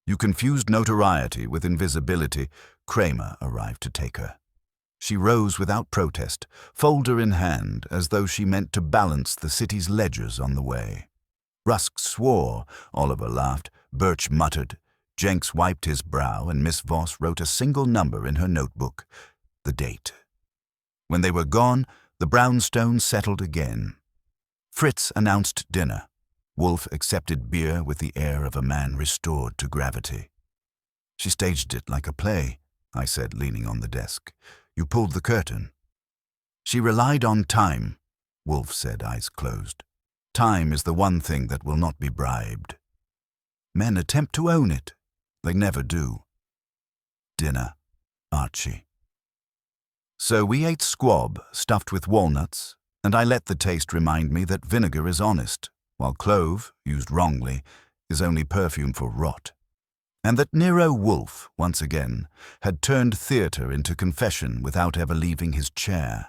You confused notoriety with invisibility. Kramer arrived to take her. She rose without protest, folder in hand, as though she meant to balance the city's ledgers on the way. Rusk swore, Oliver laughed, Birch muttered, Jenks wiped his brow, and Miss Voss wrote a single number in her notebook, the date. When they were gone, the brownstone settled again. Fritz announced dinner. Wolfe accepted beer with the air of a man restored to gravity. She staged it like a play, I said, leaning on the desk. You pulled the curtain. She relied on time, Wolfe said, eyes closed. Time is the one thing that will not be bribed. Men attempt to own it. They never do. Dinner, Archie. So we ate squab stuffed with walnuts, and I let the taste remind me that vinegar is honest, while clove, used wrongly, is only perfume for rot, and that Nero Wolfe, once again, had turned theatre into confession without ever leaving his chair.